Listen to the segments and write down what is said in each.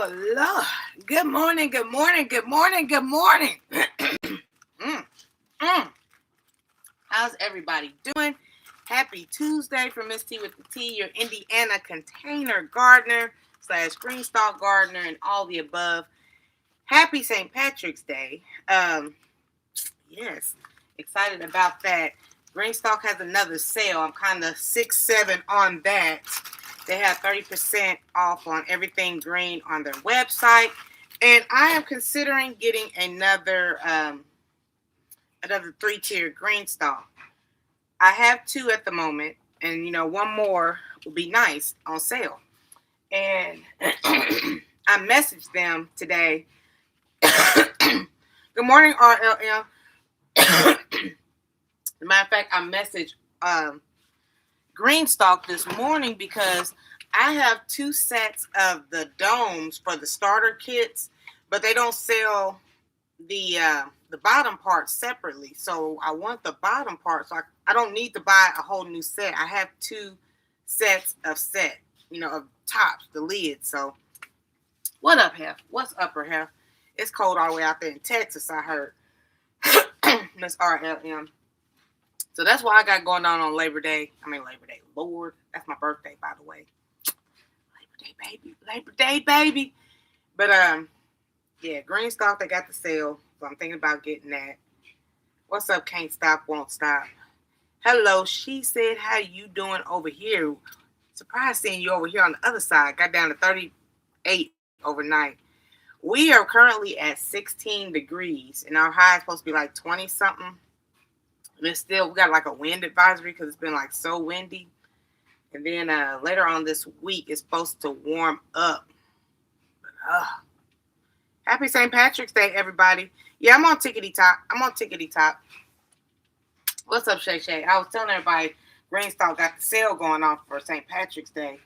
Oh, Lord. Good morning, good morning, good morning, good morning. mm, mm. How's everybody doing? Happy Tuesday from Miss T with the T, your Indiana container gardener / green stalk gardener and all the above. Happy St. Patrick's Day. Yes, excited about that. Greenstock has another sale. I'm kind of 6-7 on that. They have 30% off on everything green on their website. And I am considering getting another 3-tier Greenstock. I have 2 at the moment. And, one more will be nice on sale. And I messaged them today. Good morning, RLM. As a matter of fact, I messaged Greenstock this morning because I have 2 sets of the domes for the starter kits, but they don't sell the bottom part separately. So I want the bottom part, so I don't need to buy a whole new set. I have 2 sets of of tops, the lids. So what up, Hef? What's up, Hef? It's cold all the way out there in Texas, I heard. Miss RLM. So that's what I got going on Labor Day. Labor Day. Lord, that's my birthday, by the way. Labor Day, baby. But, yeah, Greenstock, they got the sale. So I'm thinking about getting that. What's up, Can't Stop, Won't Stop? Hello, she said, how you doing over here? Surprised seeing you over here on the other side. Got down to 38 overnight. We are currently at 16 degrees, and our high is supposed to be like 20-something. And it's still, we got like a wind advisory because it's been like so windy. And then later on this week, it's supposed to warm up. But, happy St. Patrick's Day, everybody. Yeah, I'm on Tickety Top. What's up, Shay Shay? I was telling everybody, Greenstock got the sale going on for St. Patrick's Day.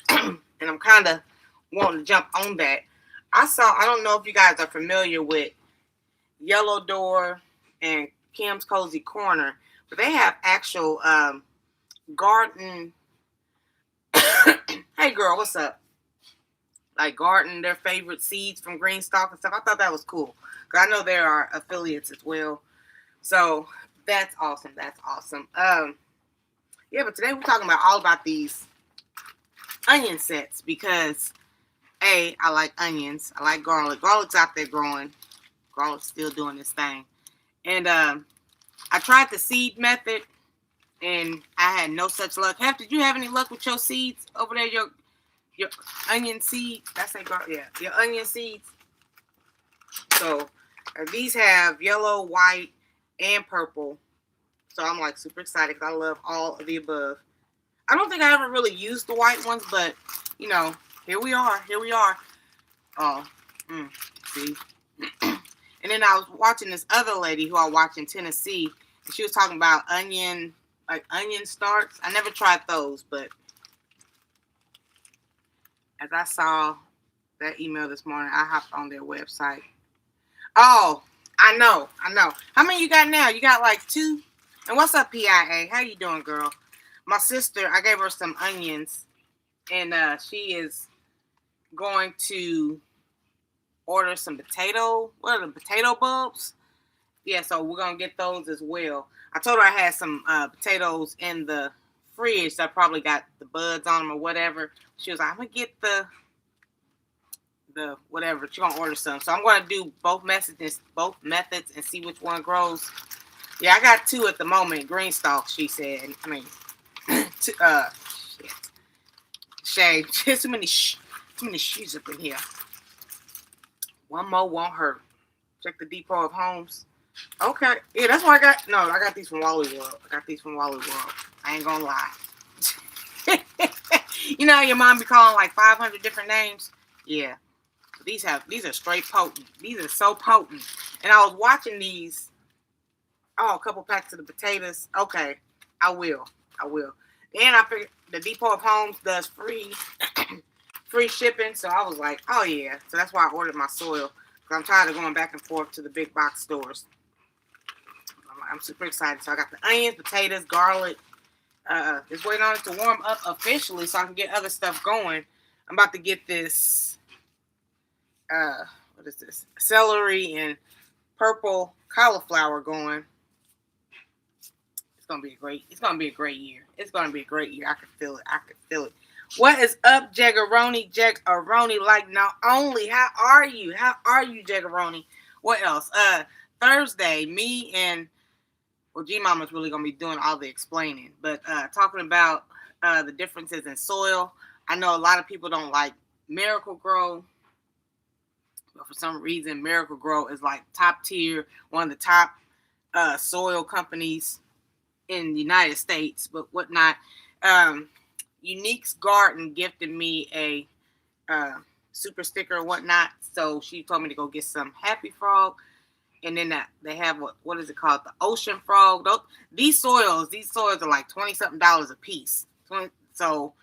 And I'm kind of wanting to jump on that. I don't know if you guys are familiar with Yellow Door and Kim's Cozy Corner, but they have actual garden. Hey girl, what's up? Like garden, their favorite seeds from Greenstock and stuff. I thought that was cool because I know there are affiliates as well. So that's awesome. Yeah, but today we're talking all about these onion sets because I like onions. I like garlic. Garlic's out there growing. Garlic's still doing this thing. And I tried the seed method, and I had no such luck. Hef, did you have any luck with your seeds over there? Your onion seeds? Your onion seeds. So these have yellow, white, and purple. So I'm like super excited because I love all of the above. I don't think I ever really used the white ones, but here we are. Oh, see. And then I was watching this other lady who I watch in Tennessee, and she was talking about onion starts. I never tried those, but as I saw that email this morning, I hopped on their website. Oh, I know. How many you got now? You got like 2? And what's up, PIA? How you doing, girl? My sister, I gave her some onions, and she is going to order some potato bulbs. Yeah, so we're gonna get those as well. I told her I had some potatoes in the fridge that probably got the buds on them or whatever. She was like, I'm gonna get the whatever. She's gonna order some. So I'm gonna do both methods and see which one grows. Yeah, I got 2 at the moment. Greenstock, she said. Shit. Shay, too many she's up in here. One more won't hurt. Check the Depot of Homes. Okay. Yeah, that's what I got. No, I got these from Wally World. I ain't gonna lie. You know how your mom be calling like 500 different names? Yeah. These are straight potent. These are so potent. And I was watching these. Oh, a couple packs of the potatoes. Okay. I will. And I figured the Depot of Homes does free shipping. So I was like, oh yeah. So that's why I ordered my soil. Because I'm tired of going back and forth to the big box stores. I'm super excited. So I got the onions, potatoes, garlic. Just waiting on it to warm up officially so I can get other stuff going. I'm about to get this what is this? Celery and purple cauliflower going. It's gonna be a great year. It's gonna be a great year. I can feel it. What is up, Jaggeroni? Jaggeroni, like not only. How are you, Jaggeroni? What else? Thursday, me and G Mama's really gonna be doing all the explaining, but talking about the differences in soil. I know a lot of people don't like Miracle-Gro, but for some reason Miracle-Gro is like top tier, one of the top soil companies in the United States, but whatnot. Unique's Garden gifted me a super sticker or whatnot, so she told me to go get some Happy Frog, and then they have what is it called, the Ocean Frog. These soils are like $20 something a piece. So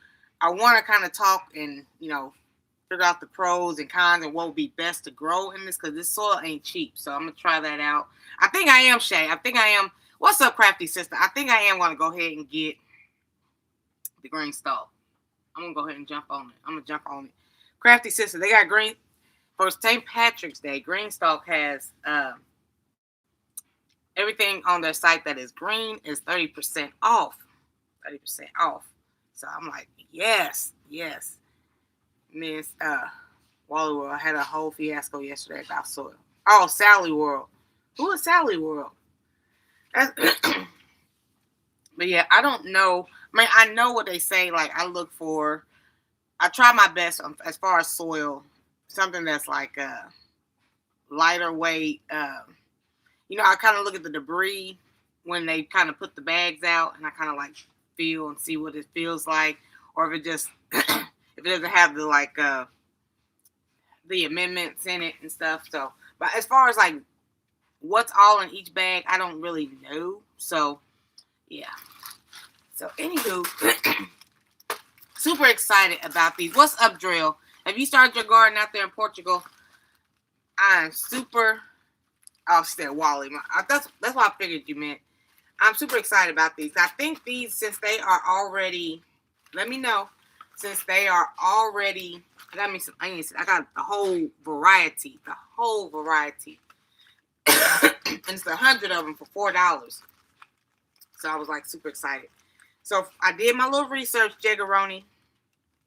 I want to kind of talk and figure out the pros and cons and what would be best to grow in this, because this soil ain't cheap. So I'm gonna try that out. I think I am, Shay. What's up, Crafty Sister? I think I am gonna go ahead and get the green stalk. I'm gonna go ahead and jump on it. Crafty Sister, they got green for St. Patrick's Day. Greenstalk has everything on their site that is green is 30% off. 30% off. So I'm like, yes. Miss Wally World, I had a whole fiasco yesterday about soil. Oh, Sally World. Who is Sally World? But yeah, I don't know. I mean, I know what they say. Like, I try my best as far as soil, something that's like lighter weight. I kind of look at the debris when they kind of put the bags out, and I kind of like feel and see what it feels like, or if it just if it doesn't have the the amendments in it and stuff. So, but as far as like what's all in each bag, I don't really know. So, yeah. So, anywho, super excited about these. What's up, Drill? Have you started your garden out there in Portugal? I'm super. Oh, said Wally. That's what I figured you meant. I'm super excited about these. I think these, since they are already, let me know, since they are already, I got me some onions. I got the whole variety. And it's 100 of them for $4. So I was like super excited. So I did my little research, Jaggeroni.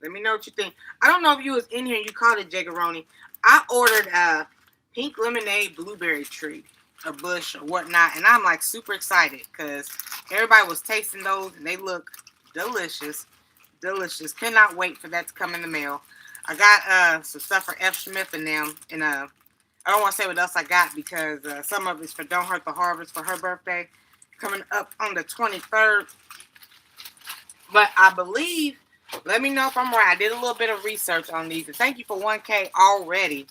Let me know what you think. I don't know if you was in here and you called it Jaggeroni. I ordered a pink lemonade blueberry tree, a bush or whatnot, and I'm like super excited because everybody was tasting those and they look delicious. Cannot wait for that to come in the mail. I got some stuff for F. Smith and them, and I don't want to say what else I got because some of it's for Don't Hurt the Harvest for her birthday coming up on the 23rd. But I believe, let me know if I'm right. I did a little bit of research on these, and thank you for 1K already.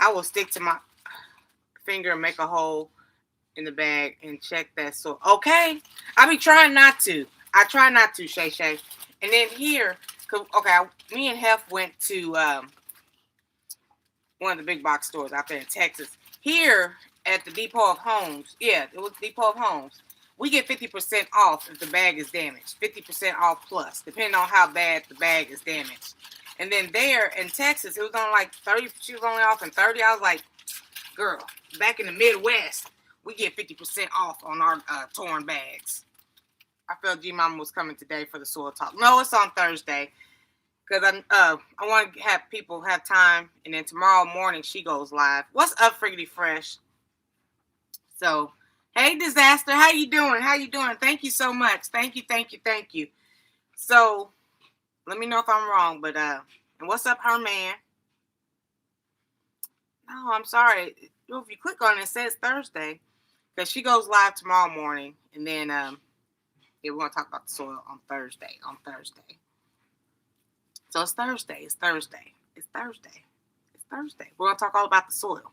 I will stick to my finger and make a hole in the bag and check that. So, okay. I be trying not to. I try not to, Shay Shay. And then here, okay, me and Hef went to one of the big box stores out there in Texas. Here at the Depot of Homes, yeah, it was Depot of Homes. We get 50% off if the bag is damaged. 50% off plus, depending on how bad the bag is damaged. And then there in Texas, it was on like 30. She was only off in 30. I was like, girl, back in the Midwest, we get 50% off on our torn bags. I felt G Mama was coming today for the soil talk. No, it's on Thursday. Because I want to have people have time. And then tomorrow morning, she goes live. What's up, Friggity Fresh? So, hey, Disaster. How you doing? Thank you so much. Thank you. So, let me know if I'm wrong. But, and what's up, her man? No, I'm sorry. If you click on it, it says Thursday. Because she goes live tomorrow morning. And then, we're going to talk about the soil on Thursday. So it's Thursday. We're going to talk all about the soil.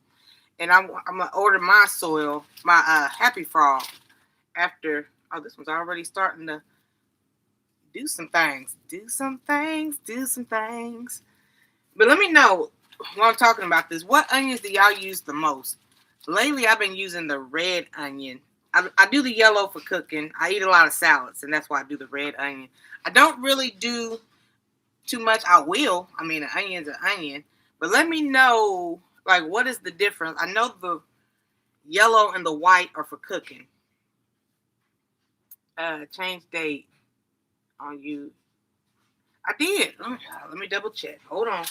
And I'm going to order my soil, my Happy Frog, after, this one's already starting to do some things. But let me know while I'm talking about this. What onions do y'all use the most? Lately, I've been using the red onion. I do the yellow for cooking. I eat a lot of salads, and that's why I do the red onion. I don't really do too much. I will. I mean, an onion's an onion. But let me know, like, what is the difference? I know the yellow and the white are for cooking. Change date on you. I did. Let me double check. Hold on.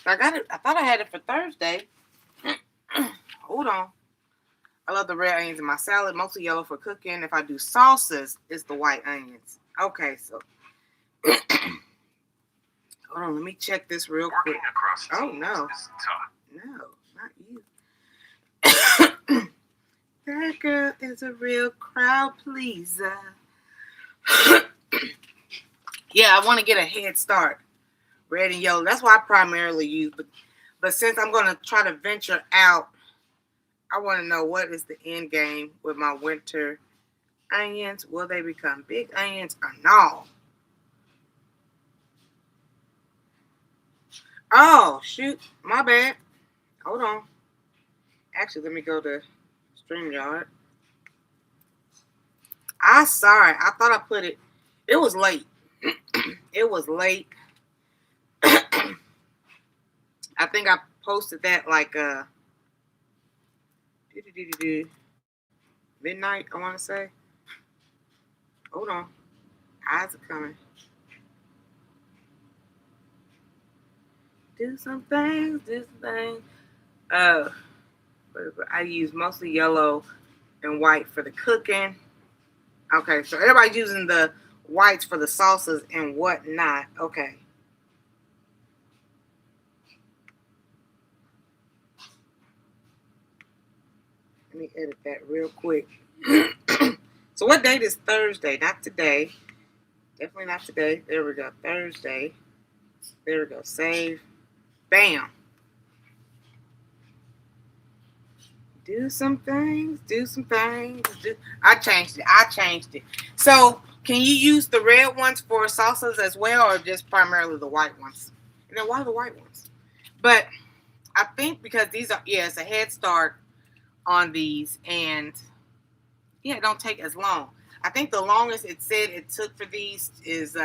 I got it. I thought I had it for Thursday. Hold on. I love the red onions in my salad, mostly yellow for cooking. If I do salsas, it's the white onions. Okay, so hold on, let me check this real quick. Oh no. No, not you. That girl is a real crowd pleaser. Yeah, I want to get a head start. Red and yellow. That's why I primarily use. But since I'm going to try to venture out, I want to know what is the end game with my winter onions. Will they become big onions or no? Oh, shoot. My bad. Hold on. Actually, let me go to StreamYard. Sorry. I thought I put it. It was late. It was late. I think I posted that like midnight, I want to say. Hold on. Eyes are coming. Do some things. I use mostly yellow and white for the cooking. Okay, so everybody's using the whites for the salsas and whatnot. Okay. Let me edit that real quick. So what date is Thursday? Not today. Definitely not today. There we go. Thursday. There we go. Save. Bam. Do some things. I changed it. So can you use the red ones for salsas as well, or just primarily the white ones? And then why the white ones? But I think because these are, it's a head start on these, and it don't take as long. I think the longest it said it took for these is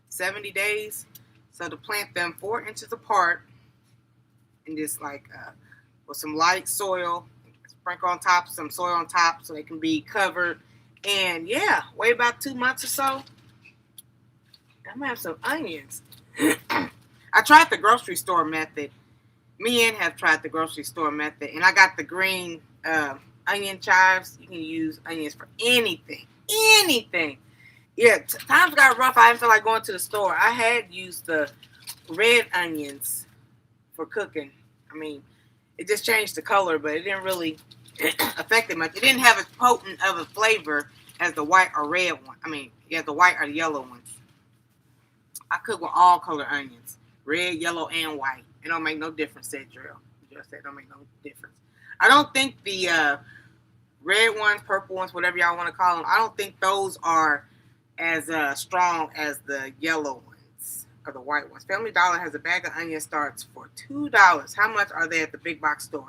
70 days. So to plant them 4 inches apart, and just like with some light soil, sprinkle on top, some soil on top, so they can be covered. And wait about 2 months or so, I'm gonna have some onions. I tried the grocery store method. Me and have tried the grocery store method, and I got the green onion chives. You can use onions for anything. Yeah, times got rough. I didn't feel like going to the store. I had used the red onions for cooking. I mean, it just changed the color, but it didn't really affect it much. It didn't have as potent of a flavor as the white or red one. I mean, the white or the yellow ones. I cook with all color onions, red, yellow, and white. It don't make no difference, said Drill. Just said don't make no difference. I don't think the red ones, purple ones, whatever y'all want to call them, I don't think those are as strong as the yellow ones or the white ones. Family Dollar has a bag of onion starts for $2. How much are they at the big box store?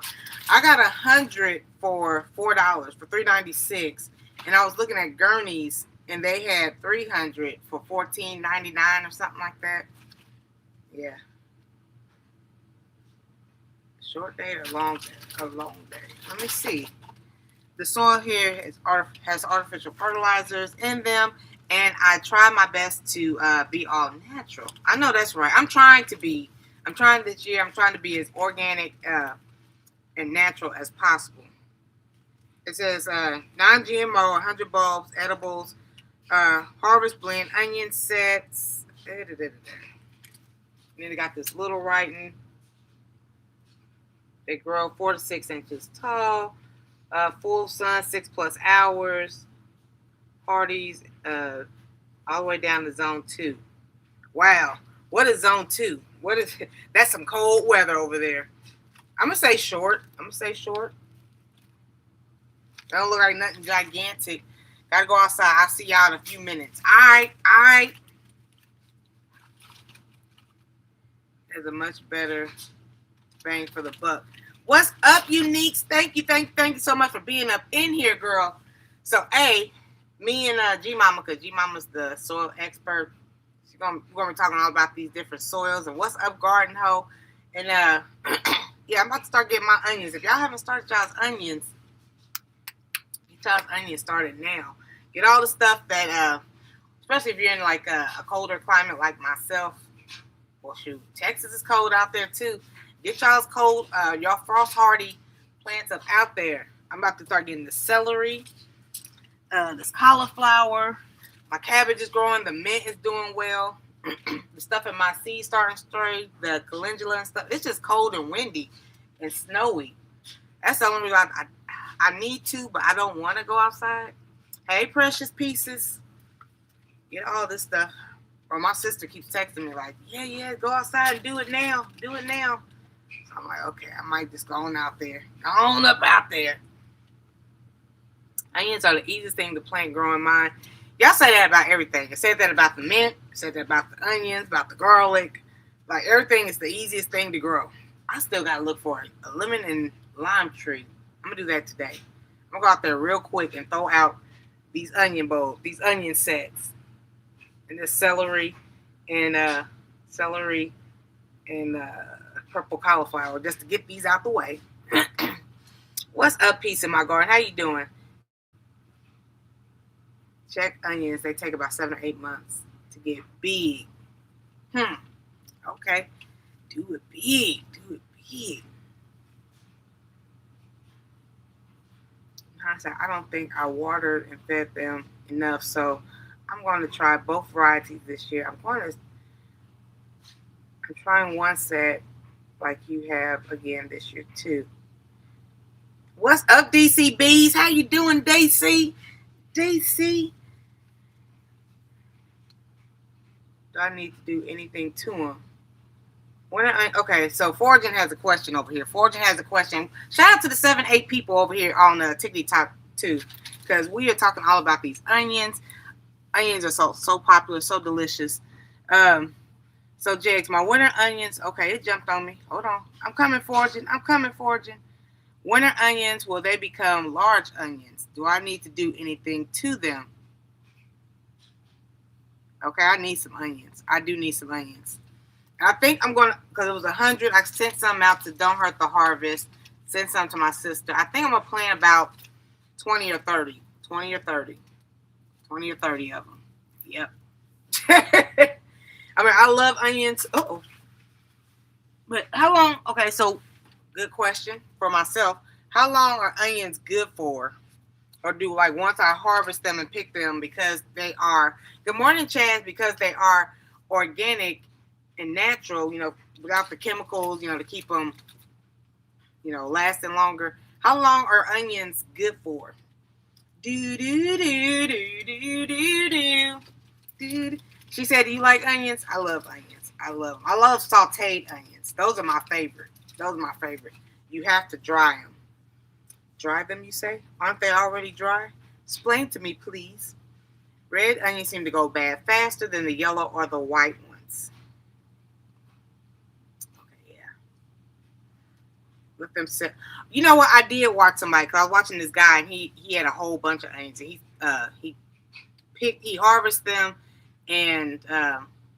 I got 100 for $4 for $3.96, and I was looking at Gurney's, and they had 300 for $14.99 or something like that. Yeah. Short day or long day? A long day. Let me see. The soil here has artificial fertilizers in them, and I try my best to be all natural. I know that's right. I'm trying this year, I'm trying to be as organic and natural as possible. It says non-GMO, 100 bulbs, edibles, harvest blend, onion sets. And then they got this little writing. They grow 4 to 6 inches tall. Full sun, 6+ hours. Parties all the way down to zone 2. Wow. What is zone 2? What is it? That's some cold weather over there. I'm going to say short. That don't look like nothing gigantic. Got to go outside. I'll see y'all in a few minutes. All right. There's a much better bang for the buck. What's up, Uniques? Thank you so much for being up in here, girl. So, me and G-Mama, because G-Mama's the soil expert, we're going to be talking all about these different soils and what's up, Garden Hoe. And yeah, I'm about to start getting my onions. If y'all haven't started y'all's onions, get y'all's onions started now. Get all the stuff that especially if you're in like a colder climate like myself. Well, shoot, Texas is cold out there too. Get y'all's cold, y'all frost hardy plants up out there. I'm about to start getting the celery, this cauliflower. My cabbage is growing. The mint is doing well. The stuff in my seed starting to stray. The calendula and stuff. It's just cold and windy and snowy. That's the only reason I need to, but I don't want to go outside. Hey, precious pieces. Get all this stuff. Or my sister keeps texting me like, yeah, go outside and do it now. Do it now. So I'm like, okay, I might just go on out there. Go on up out there. Onions are the easiest thing to plant, grow in mine. Y'all say that about everything. I said that about the mint. I said that about the onions, about the garlic. Like, everything is the easiest thing to grow. I still got to look for a lemon and lime tree. I'm going to do that today. I'm going to go out there real quick and throw out these onion bowls, these onion sets. And this celery and purple cauliflower, just to get these out the way. What's up, peace in my garden? How you doing? Check onions. They take about 7 or 8 months to get big. Okay. Do it big. Do it big. I don't think I watered and fed them enough, so I'm going to try both varieties this year. I'm trying one set like you have again this year too. What's up, DCBs? How you doing, DC? DC? Do I need to do anything to them? Okay, so Fortune has a question over here. Fortune has a question. Shout out to the 7-8 people over here on the TikTok too, because we are talking all about these onions. Onions are so popular, so delicious. So Jags, my winter onions. Okay, it jumped on me. Hold on. I'm coming, Fortune. Winter onions, will they become large onions? Do I need to do anything to them? Okay, I need some onions. I do need some onions. I think I'm going to, because it was 100, I sent some out to Don't Hurt the Harvest. Sent some to my sister. I think I'm going to plant about 20 or 30. 20 or 30. 20 or 30 of them. Yep. I mean, I love onions. Uh-oh. But how long, okay, so good question for myself. How long are onions good for? Or do, like, once I harvest them and pick them because they are, good morning, Chaz, because they are organic and natural, without the chemicals, to keep them, lasting longer. How long are onions good for? Do, do, do, do, do, do, do, do. She said, do you like onions? I love onions. I love them. I love sauteed onions. Those are my favorite. You have to dry them. Dry them, you say? Aren't they already dry? Explain to me, please. Red onions seem to go bad faster than the yellow or the white ones. Okay, yeah. Let them sit. You know what? I did watch somebody, because I was watching this guy, and he had a whole bunch of onions. And he harvested them, and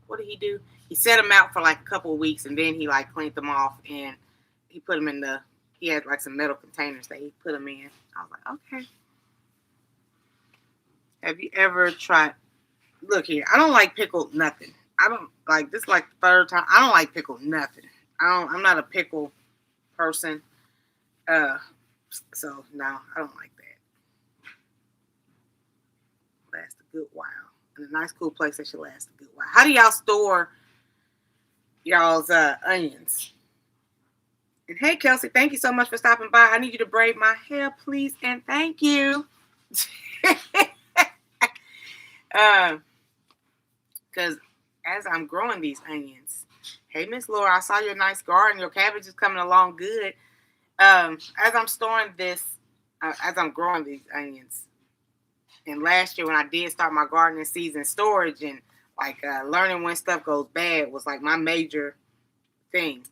what did he do? He set them out for like a couple of weeks, and then he like cleaned them off, and he put them in he had like some metal containers that he put them in. I was like, okay. Have you ever tried? Look here, I don't like pickled nothing. I don't like this. Like the third time, I don't like pickled nothing. I'm not a pickle person. So no, I don't like that. Last a good while. In a nice, cool place that should last a good while. How do y'all store y'all's onions? And hey, Kelsey, thank you so much for stopping by. I need you to braid my hair, please, and thank you. Because as I'm growing these onions, hey, Miss Laura, I saw your nice garden. Your cabbage is coming along good. As I'm storing this, as I'm growing these onions, and last year when I did start my gardening season, storage and like learning when stuff goes bad was like my major thing.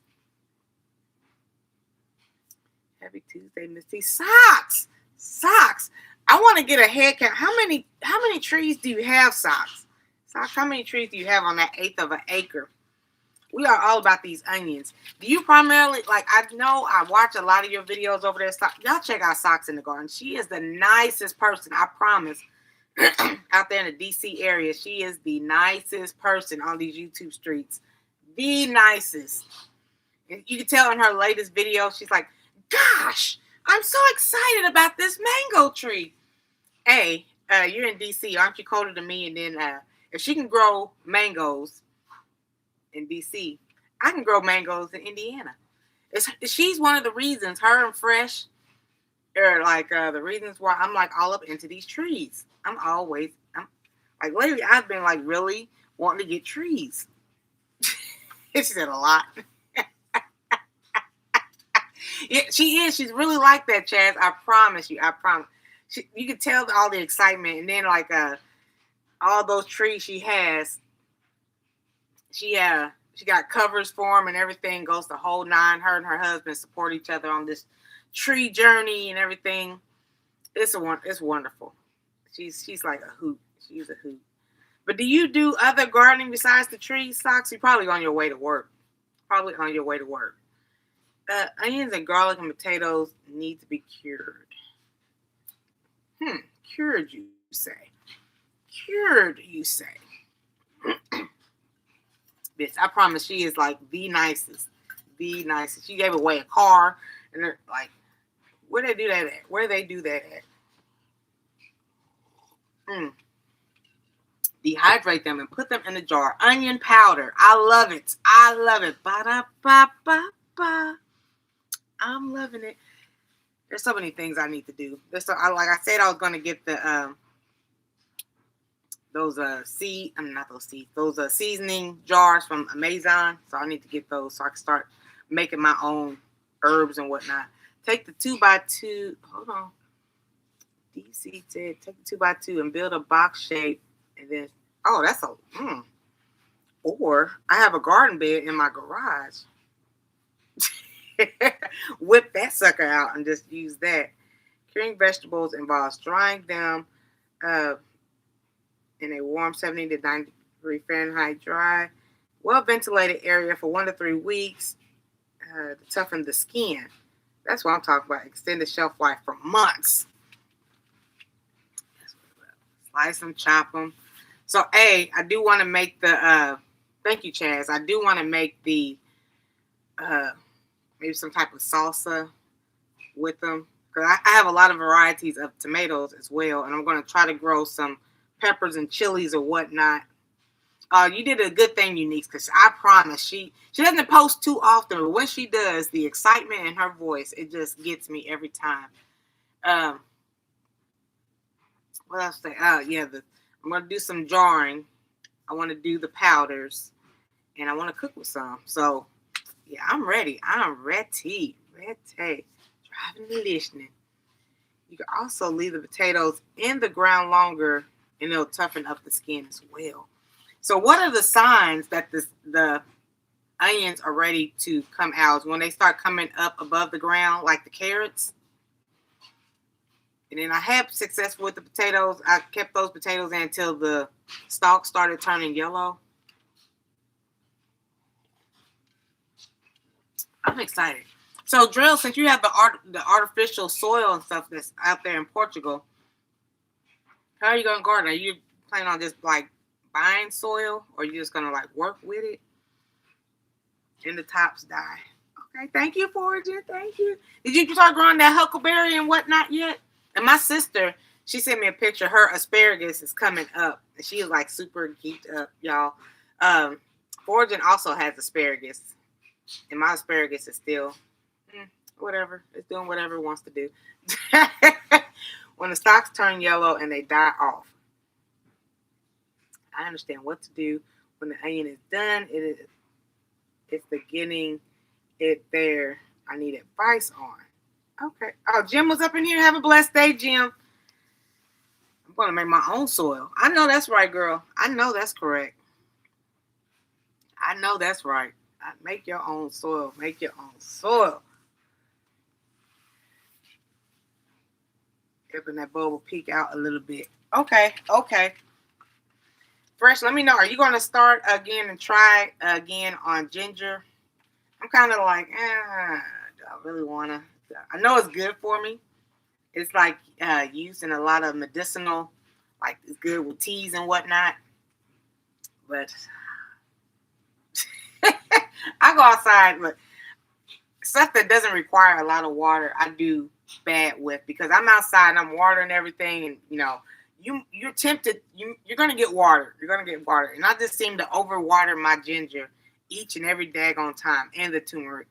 Happy Tuesday, Miss T. Socks. I want to get a head count. How many trees do you have, Socks? Socks, how many trees do you have on that 1/8 of an acre? We are all about these onions. Do you primarily, like, I know I watch a lot of your videos over there. Y'all check out Socks in the Garden. She is the nicest person, I promise. Out there in the DC area, she is the nicest person on these YouTube streets. The nicest. And you can tell in her latest video, she's like, gosh, I'm so excited about this mango tree. Hey, you're in DC. Aren't you colder than me? And then if she can grow mangoes in DC, I can grow mangoes in Indiana. She's one of the reasons, her and Fresh are like the reasons why I'm like all up into these trees. I'm like, lately I've been like really wanting to get trees. She said a lot. Yeah, she is. She's really like that, Chaz. I promise you. I promise. You can tell all the excitement, and then like all those trees she has. She got covers for them and everything. Goes the whole nine. Her and her husband support each other on this tree journey and everything. It's wonderful. She's like a hoot. She's a hoot. But do you do other gardening besides the trees, Socks? You're probably on your way to work. Onions and garlic and potatoes need to be cured. Cured, you say? Cured, you say? Bitch, I promise she is like the nicest. The nicest. She gave away a car, and they're like, where they do that at? Where they do that at? Dehydrate them and put them in a jar. Onion powder. I love it. Ba-da-ba-ba-ba. I'm loving it. There's so many things I need to do. Like I said, I was going to get the those seasoning jars from Amazon. So I need to get those so I can start making my own herbs and whatnot. Take the 2x2. Hold on. DC said take the 2x2 and build a box shape, and then that's or I have a garden bed in my garage. Whip that sucker out and just use that. Curing vegetables involves drying them in a warm 70 to 90 degree Fahrenheit dry, well ventilated area for 1 to 3 weeks to toughen the skin. That's what I'm talking about. Extended shelf life for months. Slice them, chop them. So, I do want to make the, thank you, Chaz. I do want to make the, maybe some type of salsa with them. Because I have a lot of varieties of tomatoes as well. And I'm going to try to grow some peppers and chilies or whatnot. You did a good thing, Unique, because I promise she doesn't post too often. But when she does, the excitement in her voice, it just gets me every time. What else say? I'm going to do some jarring. I want to do the powders. And I want to cook with some. So, yeah, I'm ready. I'm ready. Driving and listening. You can also leave the potatoes in the ground longer, and it'll toughen up the skin as well. So what are the signs that the onions are ready to come out? When they start coming up above the ground, like the carrots. And then I had success with the potatoes. I kept those potatoes in until the stalks started turning yellow. I'm excited. So, Drill, since you have the artificial soil and stuff that's out there in Portugal, how are you going to garden? Are you planning on just like buying soil, or are you just going to like work with it? And the tops die. Okay, thank you, Forager. Thank you. Did you start growing that huckleberry and whatnot yet? And my sister, she sent me a picture. Her asparagus is coming up, and she is like super geeked up, y'all. Forager also has asparagus, and my asparagus is still whatever. It's doing whatever it wants to do. When the stalks turn yellow and they die off, I understand what to do. When the onion is done, it's beginning it there. I need advice on. Okay. Oh, Jim was up in here. Have a blessed day, Jim. I'm going to make my own soil. I know that's right, girl. I know that's correct. I know that's right. Make your own soil. Make your own soil. Helping that bulb will peek out a little bit. Okay. Fresh, let me know. Are you going to start again and try again on ginger? I'm kind of like, do I really want to? I know it's good for me. It's like used in a lot of medicinal, like it's good with teas and whatnot. But I go outside, but stuff that doesn't require a lot of water, I do bad with because I'm outside and I'm watering everything, and you're tempted. You're gonna get water. You're gonna get water, and I just seem to overwater my ginger each and every daggone time, and the turmeric.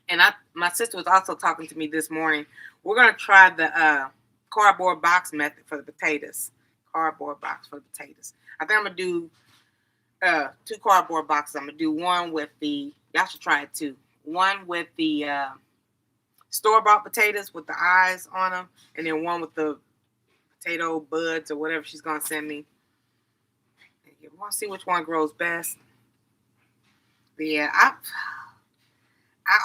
And my sister was also talking to me this morning. We're gonna try the cardboard box method for the potatoes. Cardboard box for the potatoes. I think I'm gonna do 2 cardboard boxes. I'm gonna do one with the. Y'all should try it too. One with the store-bought potatoes with the eyes on them, and then one with the potato buds or whatever she's gonna send me. We want to see which one grows best. But yeah, I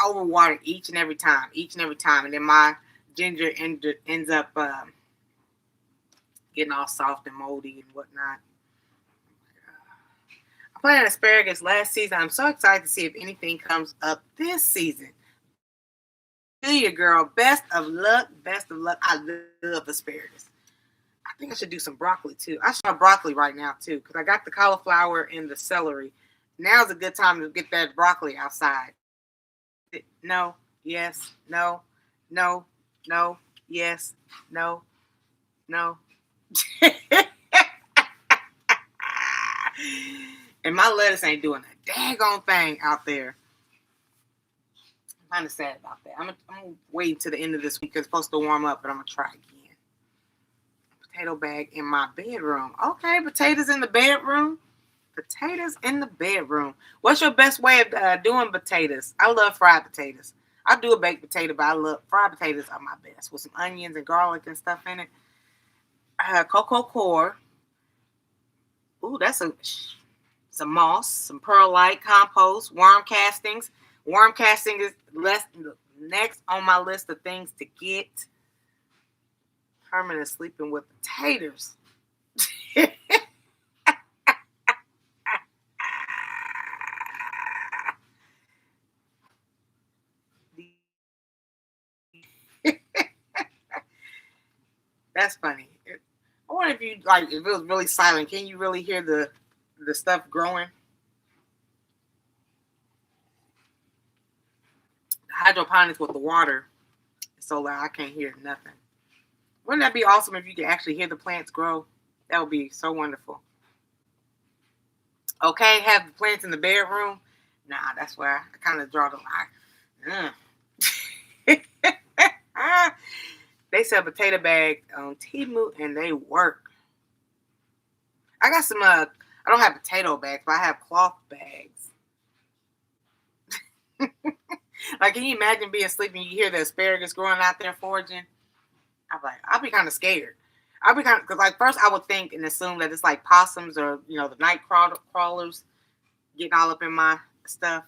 overwater each and every time, and then my ginger ends up getting all soft and moldy and whatnot. I planted asparagus last season. I'm so excited to see if anything comes up this season. To you, girl. Best of luck. I love asparagus. I think I should do some broccoli too. I should have broccoli right now too because I got the cauliflower and the celery. Now's a good time to get that broccoli outside. No, yes, no, no, no, yes, no, no. And my lettuce ain't doing a daggone thing out there. I'm kind of sad about that. I'm gonna wait till the end of this week because it's supposed to warm up, but I'm gonna try again. Potato bag in my bedroom. Okay, potatoes in the bedroom. Potatoes in the bedroom. What's your best way of doing potatoes? I love fried potatoes. I do a baked potato, but I love fried potatoes are my best with some onions and garlic and stuff in it. Cocoa core. Ooh, that's some moss, some perlite, compost, worm castings. Worm casting is next on my list of things to get. Herman is sleeping with potatoes. That's funny. I wonder if if it was really silent. Can you really hear the stuff growing? The hydroponics with the water is so loud I can't hear nothing. Wouldn't that be awesome if you could actually hear the plants grow? That would be so wonderful. Okay, have the plants in the bedroom. Nah, that's where I kind of draw the line. They sell potato bags on Temu and they work. I got some, I don't have potato bags, but I have cloth bags. Like, can you imagine being asleep and you hear the asparagus growing out there foraging? I'll be kind of scared. Because like first I would think and assume that it's like possums or, the night crawlers getting all up in my stuff.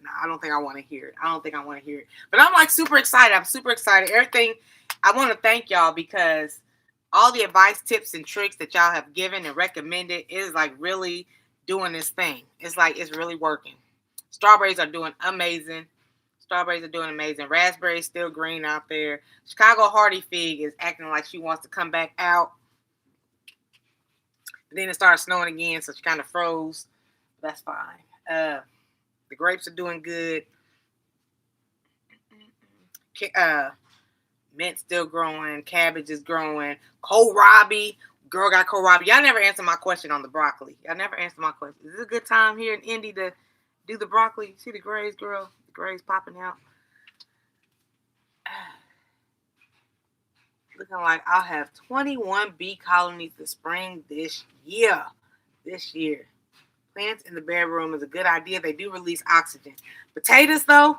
No, I don't think I want to hear it. But I'm like super excited. Everything. I want to thank y'all because all the advice, tips, and tricks that y'all have given and recommended is like really doing this thing. It's like it's really working. Strawberries are doing amazing. Raspberries still green out there. Chicago Hardy Fig is acting like she wants to come back out. But then it started snowing again, so she kind of froze. That's fine. The grapes are doing good. Mint still growing. Cabbage is growing. Kohlrabi. Girl got kohlrabi. Y'all never answered my question on the broccoli. Is this a good time here in Indy to do the broccoli? See the grays, girl? The grays popping out. Looking like I'll have 21 bee colonies this spring this year. Plants in the bedroom is a good idea. They do release oxygen. Potatoes though,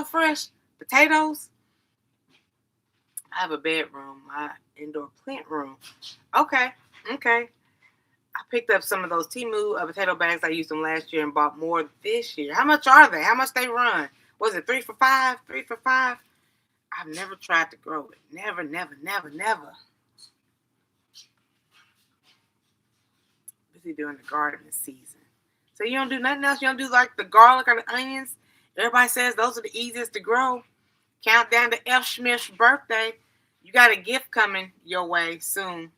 fresh potatoes. I have a bedroom, my indoor plant room. Okay. I picked up some of those Temu potato bags. I used them last year and bought more this year. How much are they? How much they run? Was it 3 for $5? 3 for $5? I've never tried to grow it. Never. usually during the gardening season. So you don't do nothing else? You don't do like the garlic or the onions? Everybody says those are the easiest to grow. Countdown to F. Smith's birthday. You got a gift coming your way soon.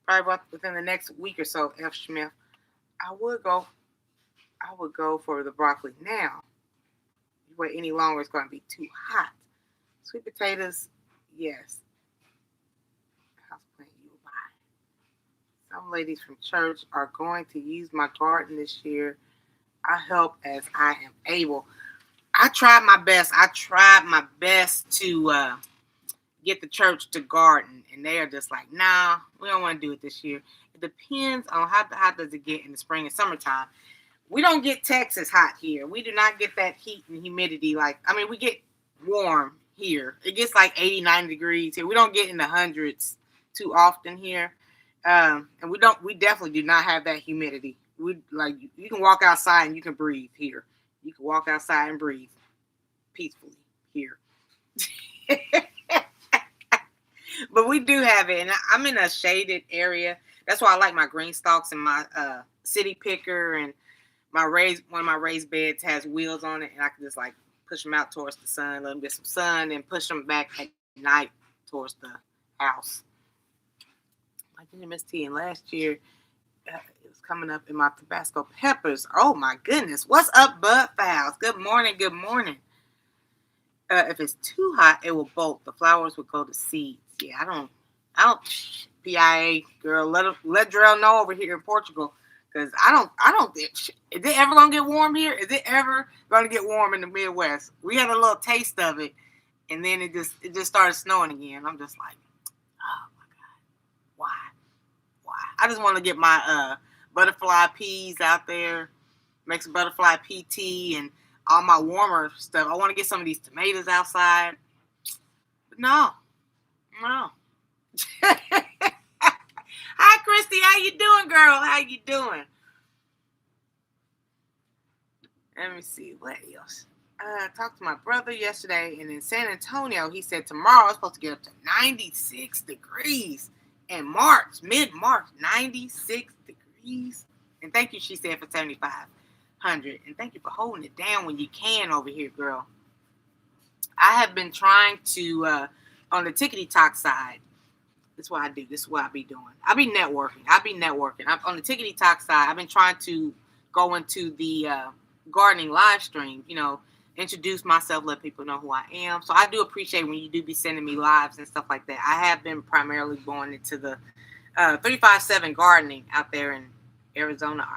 Probably within the next week or so, F. Smith. I would go for the broccoli now. If you wait any longer, it's going to be too hot. Sweet potatoes, yes. Houseplant you buy. Some ladies from church are going to use my garden this year. I help as I am able. I tried my best to get the church to garden, and they are just like, nah, we don't want to do it this year. It depends on how hot does it get in the spring and summertime. We don't get Texas hot here. We do not get that heat and humidity. We get warm here. It gets like 80, 90 degrees here. We don't get in the hundreds too often here. And we definitely do not have that humidity. You can walk outside and you can breathe here. You can walk outside and breathe peacefully here. But we do have it, and I'm in a shaded area. That's why I like my green stalks and my city picker, and one of my raised beds has wheels on it, and I can just like push them out towards the sun, let them get some sun, and push them back at night towards the house. My ginger mist tea, and last year it was coming up in my Tabasco peppers. Oh my goodness, what's up, Bud Fowles? Good morning, good morning. If it's too hot, it will bolt. The flowers will go to seeds. Yeah, I don't. PIA girl, let Drell know over here in Portugal, because I don't. Is it ever gonna get warm here? Is it ever gonna get warm in the Midwest? We had a little taste of it, and then it just started snowing again. I'm just like, oh my god, why? I just want to get my butterfly peas out there, make some butterfly pea tea, and all my warmer stuff. I want to get some of these tomatoes outside. But no. Hi, Christy. How you doing, girl? How you doing? Let me see. What else? I talked to my brother yesterday, and in San Antonio, he said tomorrow it's supposed to get up to 96 degrees in March, mid-March, 96 degrees. And thank you, she said, for 7,500. And thank you for holding it down when you can over here, girl. I have been trying to, on the tickety talk side, this is what I do. This is what I be doing. I be networking. On the tickety talk side, I've been trying to go into the gardening live stream, introduce myself, let people know who I am. So I do appreciate when you do be sending me lives and stuff like that. I have been primarily going into the 357 gardening out there in Arizona.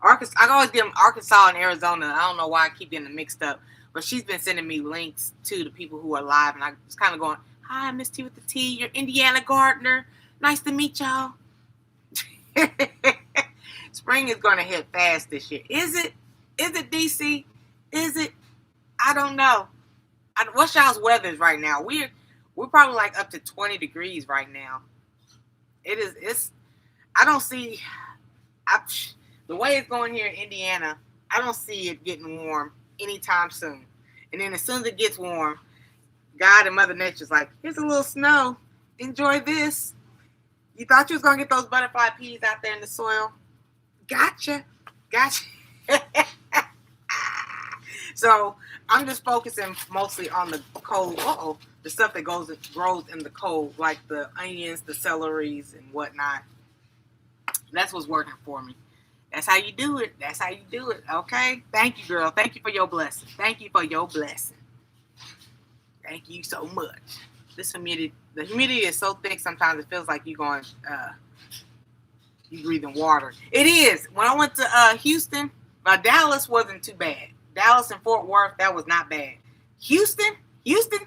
Arkansas. I always get them Arkansas and Arizona. I don't know why I keep getting them mixed up. But she's been sending me links to the people who are live, and I was kind of going, hi, Miss T with the T, you're Indiana gardener. Nice to meet y'all. Spring is going to hit fast this year. Is it? Is it, DC? Is it? I don't know. What's y'all's weather right now? We're probably like up to 20 degrees right now. I don't see, the way it's going here in Indiana, I don't see it getting warm anytime soon. And then as soon as it gets warm, God and Mother Nature's like, here's a little snow. Enjoy this. You thought you was going to get those butterfly peas out there in the soil? Gotcha. So I'm just focusing mostly on the cold, the stuff that grows in the cold, like the onions, the celeries, and whatnot. That's what's working for me. That's how you do it. Okay? Thank you, girl. Thank you for your blessing. Thank you so much. The humidity is so thick sometimes it feels like you're going, you breathing water. It is. When I went to Houston, Dallas wasn't too bad. Dallas and Fort Worth, that was not bad. Houston,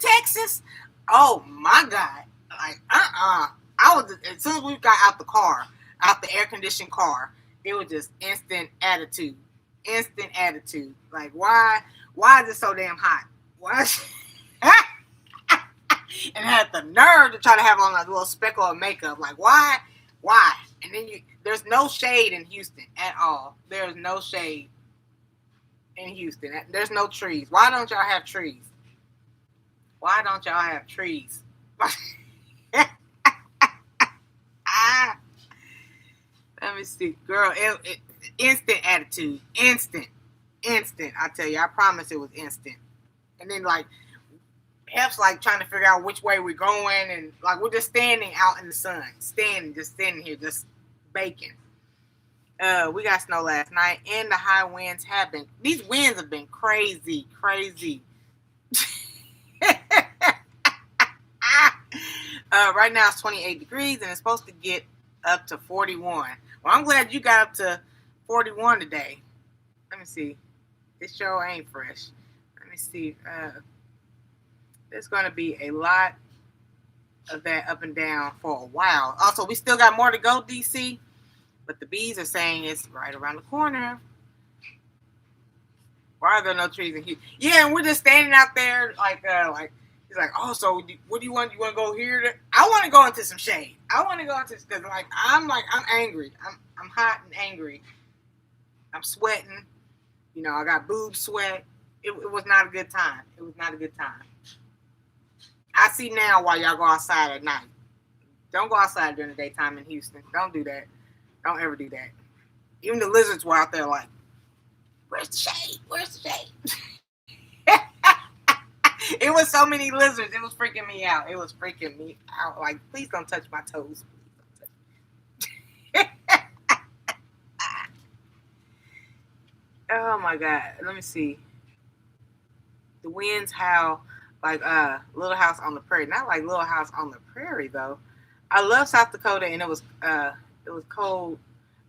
Texas, oh my God. Like, I was, as soon as we got out the air-conditioned car, it was just instant attitude. Like, why is it so damn hot? Why? And had the nerve to try to have on a little speckle of makeup. Like, why? And then there's no shade in Houston at all. There's no shade in Houston. There's no trees. Why don't y'all have trees? Let me see. Girl, instant attitude. Instant. I tell you, I promise it was instant. And then, like, Hef's, like, trying to figure out which way we're going. And, like, we're just standing out in the sun. Just standing here, just baking. We got snow last night. And the high winds have been. These winds have been crazy. Right now it's 28 degrees and it's supposed to get up to 41. Well, I'm glad you got up to 41 today. Let me see. This show ain't fresh. Let me see. There's going to be a lot of that up and down for a while. Also, we still got more to go, DC. But the bees are saying it's right around the corner. Why are there no trees in Houston? Yeah, and we're just standing out there like he's like, oh, so what do you want? You want to go here? I want to go into some shade. I want to go into because I'm angry. I'm hot and angry. I'm sweating. You know, I got boob sweat. It was not a good time. It was not a good time. I see now why y'all go outside at night. Don't go outside during the daytime in Houston. Don't do that. Don't ever do that. Even the lizards were out there like, where's the shade? Where's the shade? It was so many lizards. It was freaking me out. Like, please don't touch my toes. Oh my God. Let me see. The winds howl like Little House on the Prairie. Not like Little House on the Prairie though. I love South Dakota and it was cold.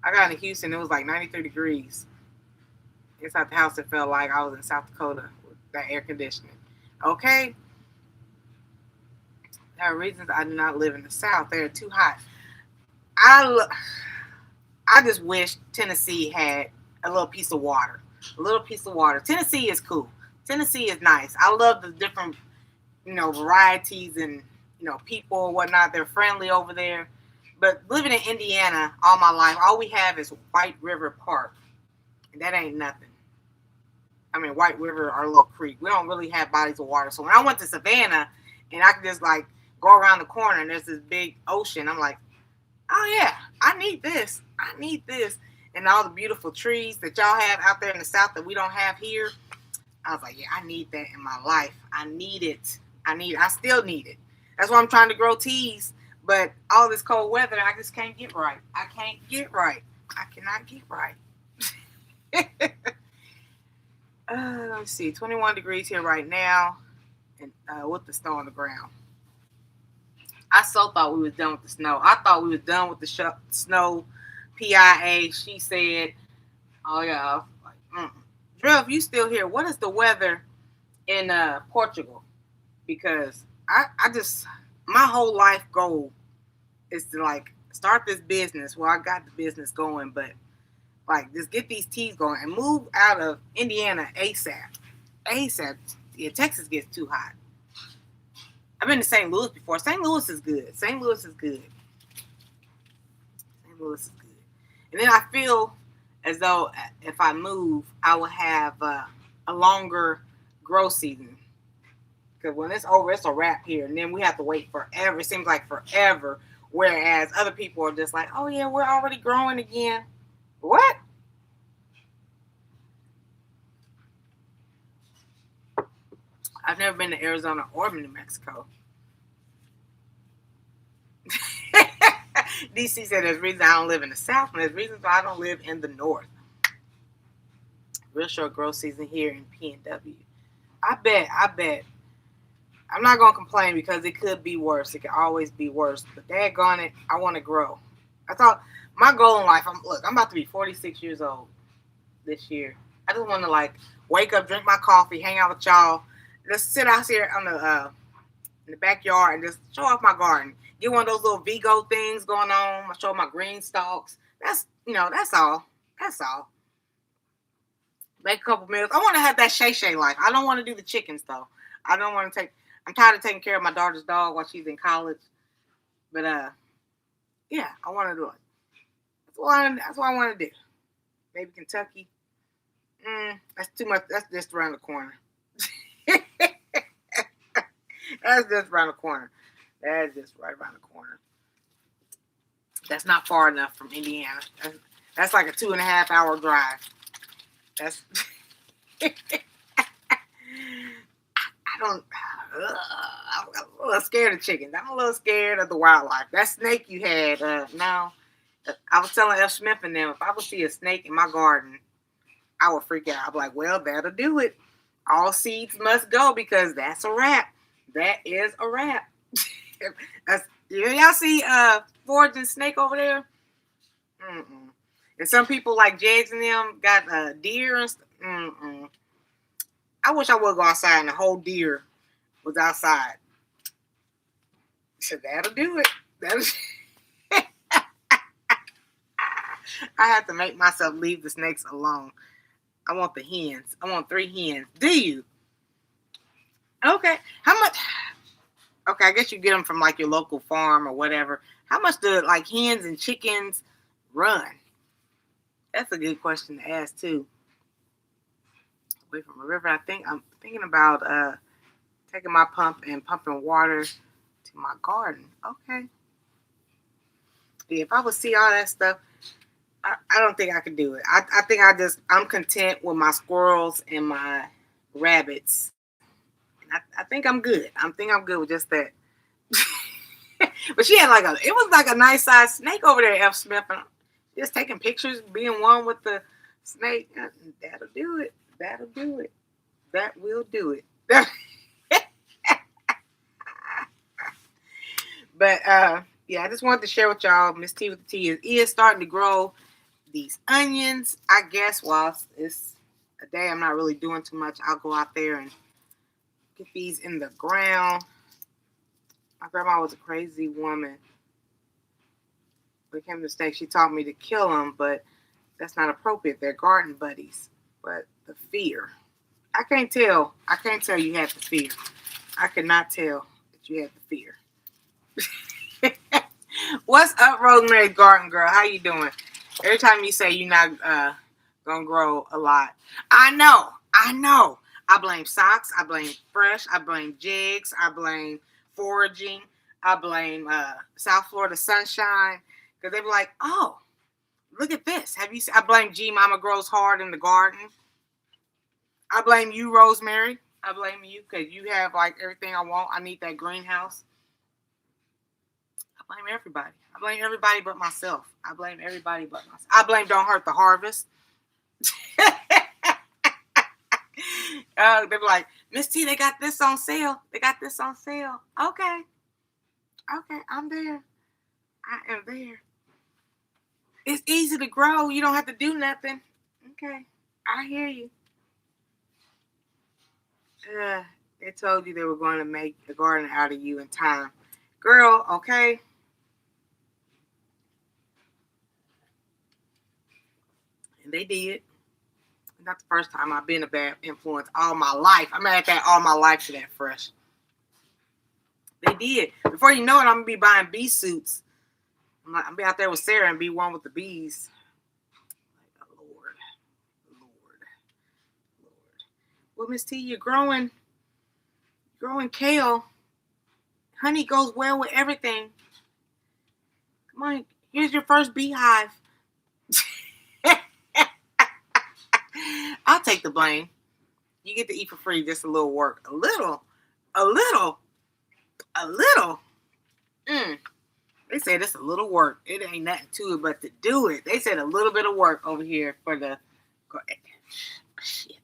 I got into Houston, it was like 93 degrees. Inside the house it felt like I was in South Dakota with that air conditioning. Okay. There are reasons I do not live in the South. They're too hot. I just wish Tennessee had a little piece of water. Tennessee is cool. Tennessee is nice. I love the different, varieties and, people and whatnot. They're friendly over there. But living in Indiana all my life, all we have is White River Park. And that ain't nothing. I mean, White River, our little creek. We don't really have bodies of water. So when I went to Savannah and I could just go around the corner and there's this big ocean, I'm like, oh yeah, I need this. And all the beautiful trees that y'all have out there in the South that we don't have here. I was like, yeah, I need that in my life. I need it. I still need it. That's why I'm trying to grow teas. But all this cold weather, I just can't get right. I cannot get right. Let's see, 21 degrees here right now, and with the snow on the ground. I so thought we was done with the snow. I thought we was done with the snow. PIA, she said, oh yeah. Drew, if you still here, what is the weather in Portugal? Because I just, my whole life goal is to start this business. Well, I got the business going, but just get these teas going and move out of Indiana ASAP. Yeah, Texas gets too hot. I've been to St. Louis before. St. Louis is good. And then I feel as though if I move, I will have a longer grow season. Because when it's over, it's a wrap here. And then we have to wait forever. It seems like forever. Whereas other people are just like, oh, yeah, we're already growing again. What? I've never been to Arizona or New Mexico. DC said there's reasons I don't live in the South, and there's reasons why I don't live in the North. Real short growth season here in PNW. I bet. I'm not going to complain because it could be worse. It could always be worse. But daggone it, I want to grow. I thought my goal in life, I'm about to be 46 years old this year. I just want to wake up, drink my coffee, hang out with y'all. Just sit out here on in the backyard and just show off my garden. Get one of those little Vigo things going on. I show my green stalks. That's all. Make a couple meals. I want to have that Shay life. I don't want to do the chickens though. I'm tired of taking care of my daughter's dog while she's in college. But yeah, I want to do it. That's what I want to do. Maybe Kentucky. That's too much. That's just around the corner. That's just around the corner. That's just right around the corner. That's not far enough from Indiana. That's like a 2.5 hour drive. That's I don't. I'm a little scared of chickens. I'm a little scared of the wildlife. That snake you had. No, I was telling F. Smith and them if I would see a snake in my garden, I would freak out. I'd be like, "Well, that'll do it. All seeds must go because that's a wrap. That is a wrap." That's, y'all see foraging snake over there? Mm-mm. And some people like Jags and them got deer and stuff. Mm-mm. I wish I would go outside and the whole deer was outside. So that'll do it. That'll I have to make myself leave the snakes alone. I want the hens. I want 3 hens. Do you? Okay. How much? Okay, I guess you get them from like your local farm or whatever. How much do like hens and chickens run? That's a good question to ask too. Away from a river, I'm thinking about taking my pump and pumping water to my garden. Okay. Yeah, if I would see all that stuff, I don't think I could do it. I think I'm content with my squirrels and my rabbits. I think I'm good. I think I'm good with just that. But she had it was like a nice sized snake over there, F. Smith. And just taking pictures, being one with the snake. That'll do it. That'll do it. That will do it. But yeah, I just wanted to share with y'all. Miss T with the T is starting to grow these onions. I guess while it's a day I'm not really doing too much, I'll go out there and get these in the ground. My grandma was a crazy woman. When it came to snakes, she taught me to kill them, but that's not appropriate. They're garden buddies. But the fear. I can't tell you had the fear. I could not tell that you had the fear. What's up, Rosemary Garden Girl? How you doing? Every time you say you're not gonna grow a lot, I know. I blame socks. I blame fresh. I blame jigs. I blame foraging. I blame South Florida sunshine because they be like, "Oh, look at this. Have you seen?" I blame G Mama grows hard in the garden. I blame you, Rosemary. I blame you because you have like everything I want. I need that greenhouse. I blame everybody. I blame everybody but myself. I blame everybody but myself. I blame Don't Hurt the Harvest. They be like, Miss T, they got this on sale. They got this on sale. Okay, I'm there. I am there. It's easy to grow. You don't have to do nothing. Okay, I hear you. They told you they were going to make a garden out of you in time. Girl, okay. And they did. Not the first time I've been a bad influence all my life. I'm at that all my life to that fresh. They did. Before you know it, I'm going to be buying bee suits. I'm going to be out there with Sarah and be one with the bees. Lord. Well, Miss T, you're growing kale. Honey goes well with everything. Come on, here's your first beehive. I'll take the blame. You get to eat for free, just a little work. A little. They said it's a little work. It ain't nothing to it but to do it. They said a little bit of work over here for the shit.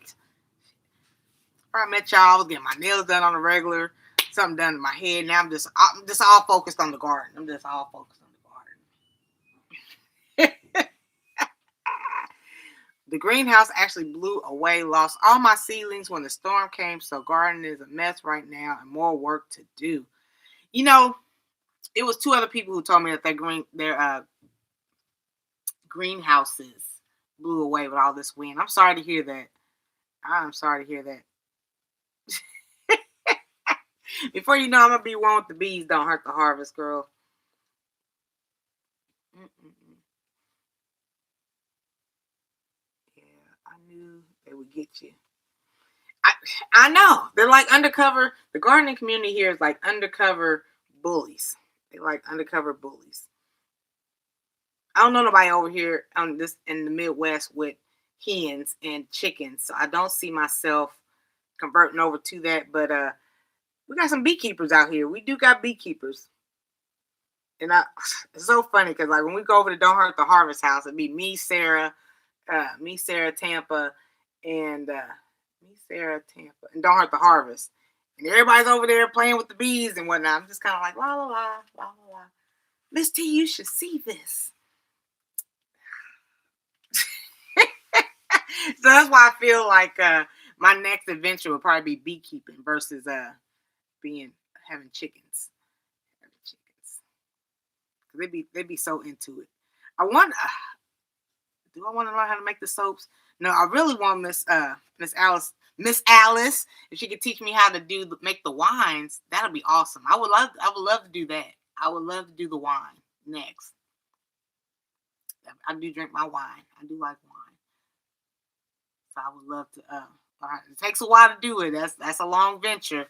Before I met y'all, I was getting my nails done on the regular, something done to my head. Now I'm just all focused on the garden. I'm just all focused on the garden. The greenhouse actually blew away, lost all my seedlings when the storm came, so garden is a mess right now and more work to do. You know, it was 2 other people who told me that their greenhouses blew away with all this wind. I'm sorry to hear that. I'm sorry to hear that. Before you know, I'm gonna be one with the bees. Don't hurt the harvest, girl. Yeah, I knew they would get you. I know. They're like undercover. The gardening community here is like undercover bullies. They like undercover bullies. I don't know nobody over here on this in the Midwest with hens and chickens, so I don't see myself converting over to that. But we got some beekeepers out here. We do got beekeepers, and it's so funny because like when we go over to Don't Hurt the Harvest House, it'd be me, Sarah, Tampa, and and Don't Hurt the Harvest, and everybody's over there playing with the bees and whatnot. I'm just kind of like la la la la la la. Miss T, you should see this. So that's why I feel like my next adventure would probably be beekeeping versus being having chickens. Having chickens. They'd be so into it. I want. Do I want to learn how to make the soaps? No, I really want Miss Alice, if she could teach me how to make the wines, that'd be awesome. I would love to do that. I would love to do the wine next. I do drink my wine. I do like wine. So I would love to it takes a while to do it. That's a long venture.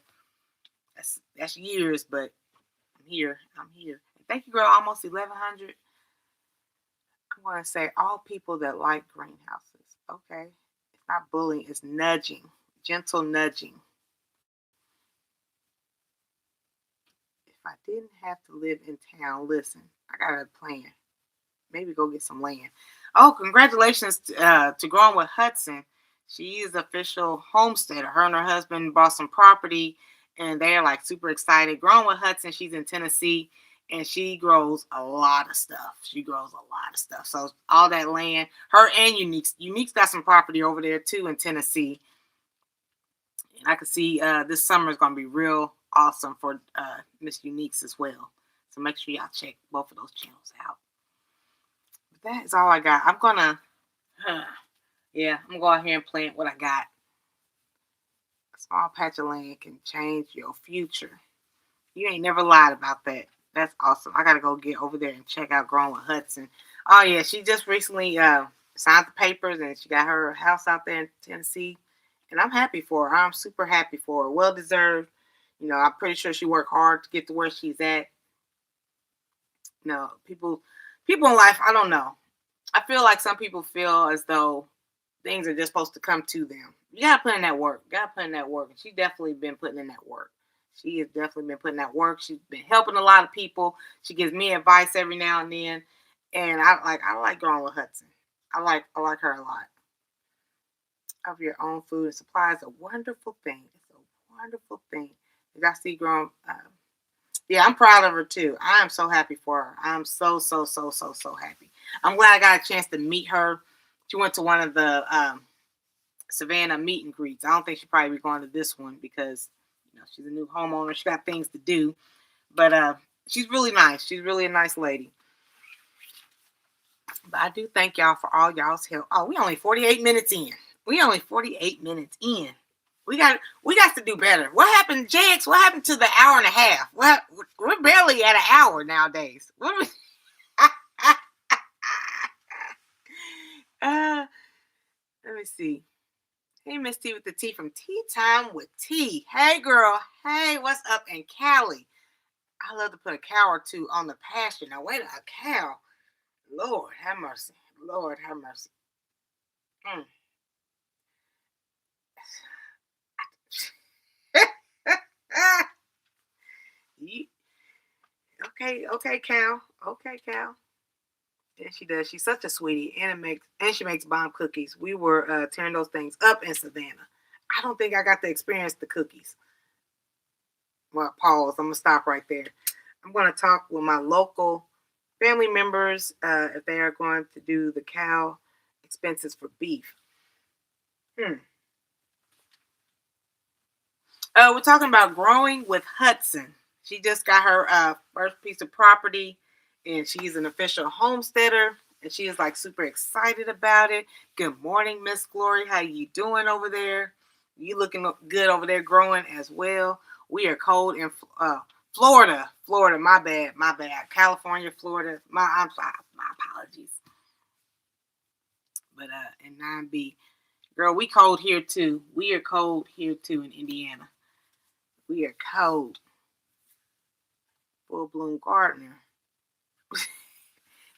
That's years, but I'm here. Thank you, girl. Almost 1,100. I want to say all people that like greenhouses. Okay. It's not bullying, it's nudging. Gentle nudging. If I didn't have to live in town, listen, I got a plan. Maybe go get some land. Oh, congratulations to Growing with Hudson. She is official homesteader. Her and her husband bought some property, and they're like super excited. Growing with Hudson, she's in Tennessee, and she grows a lot of stuff. So all that land, her and Unique's got some property over there too in Tennessee. And I can see this summer is going to be real awesome for Miss Unique's as well. So make sure y'all check both of those channels out. But that is all I got. I'm going to go out here and plant what I got. A small patch of land can change your future. You ain't never lied about that. That's awesome. I got to go get over there and check out Growing with Hudson. Oh, yeah. She just recently signed the papers, and she got her house out there in Tennessee. And I'm happy for her. I'm super happy for her. Well-deserved. You know, I'm pretty sure she worked hard to get to where she's at. You know, people in life, I don't know. I feel like some people feel as though things are just supposed to come to them. You got to put in that work. And she's definitely been putting in that work. She has definitely been putting that work. She's been helping a lot of people. She gives me advice every now and then. And I like Growing with Hudson. I like her a lot. Of your own food and supply is a wonderful thing. It's a wonderful thing. You got to see Growing. Yeah, I'm proud of her too. I am so happy for her. I'm so happy. I'm glad I got a chance to meet her. She went to one of the Savannah meet and greets. I don't think she'll probably be going to this one because she's a new homeowner. She got things to do. But she's really nice. She's really a nice lady. But I do thank y'all for all y'all's help. Oh, we only 48 minutes in. We got to do better. What happened, JX? What happened to the hour and a half? We're barely at an hour nowadays. Let me see. Hey, Miss T with the T from Tea Time with T. Hey, girl. Hey, what's up in Cali? I love to put a cow or two on the pasture. Now, wait a cow. Lord, have mercy. Lord, have mercy. Okay, cow. Okay, cow. Yeah, she does. She's such a sweetie, and she makes bomb cookies. We were tearing those things up in Savannah. I don't think I got to experience the cookies. Well, pause. I'm gonna stop right there. I'm gonna talk with my local family members if they are going to do the cow expenses for beef. We're talking about Growing with Hudson. She just got her first piece of property, and she's an official homesteader, and she is like super excited about it. Good morning, Miss Glory. How you doing over there? You looking good over there growing as well. We are cold in Florida. My bad. California, Florida. My apologies. But in 9B, girl, we cold here too. We are cold here too in Indiana. We are cold. Full bloom gardener.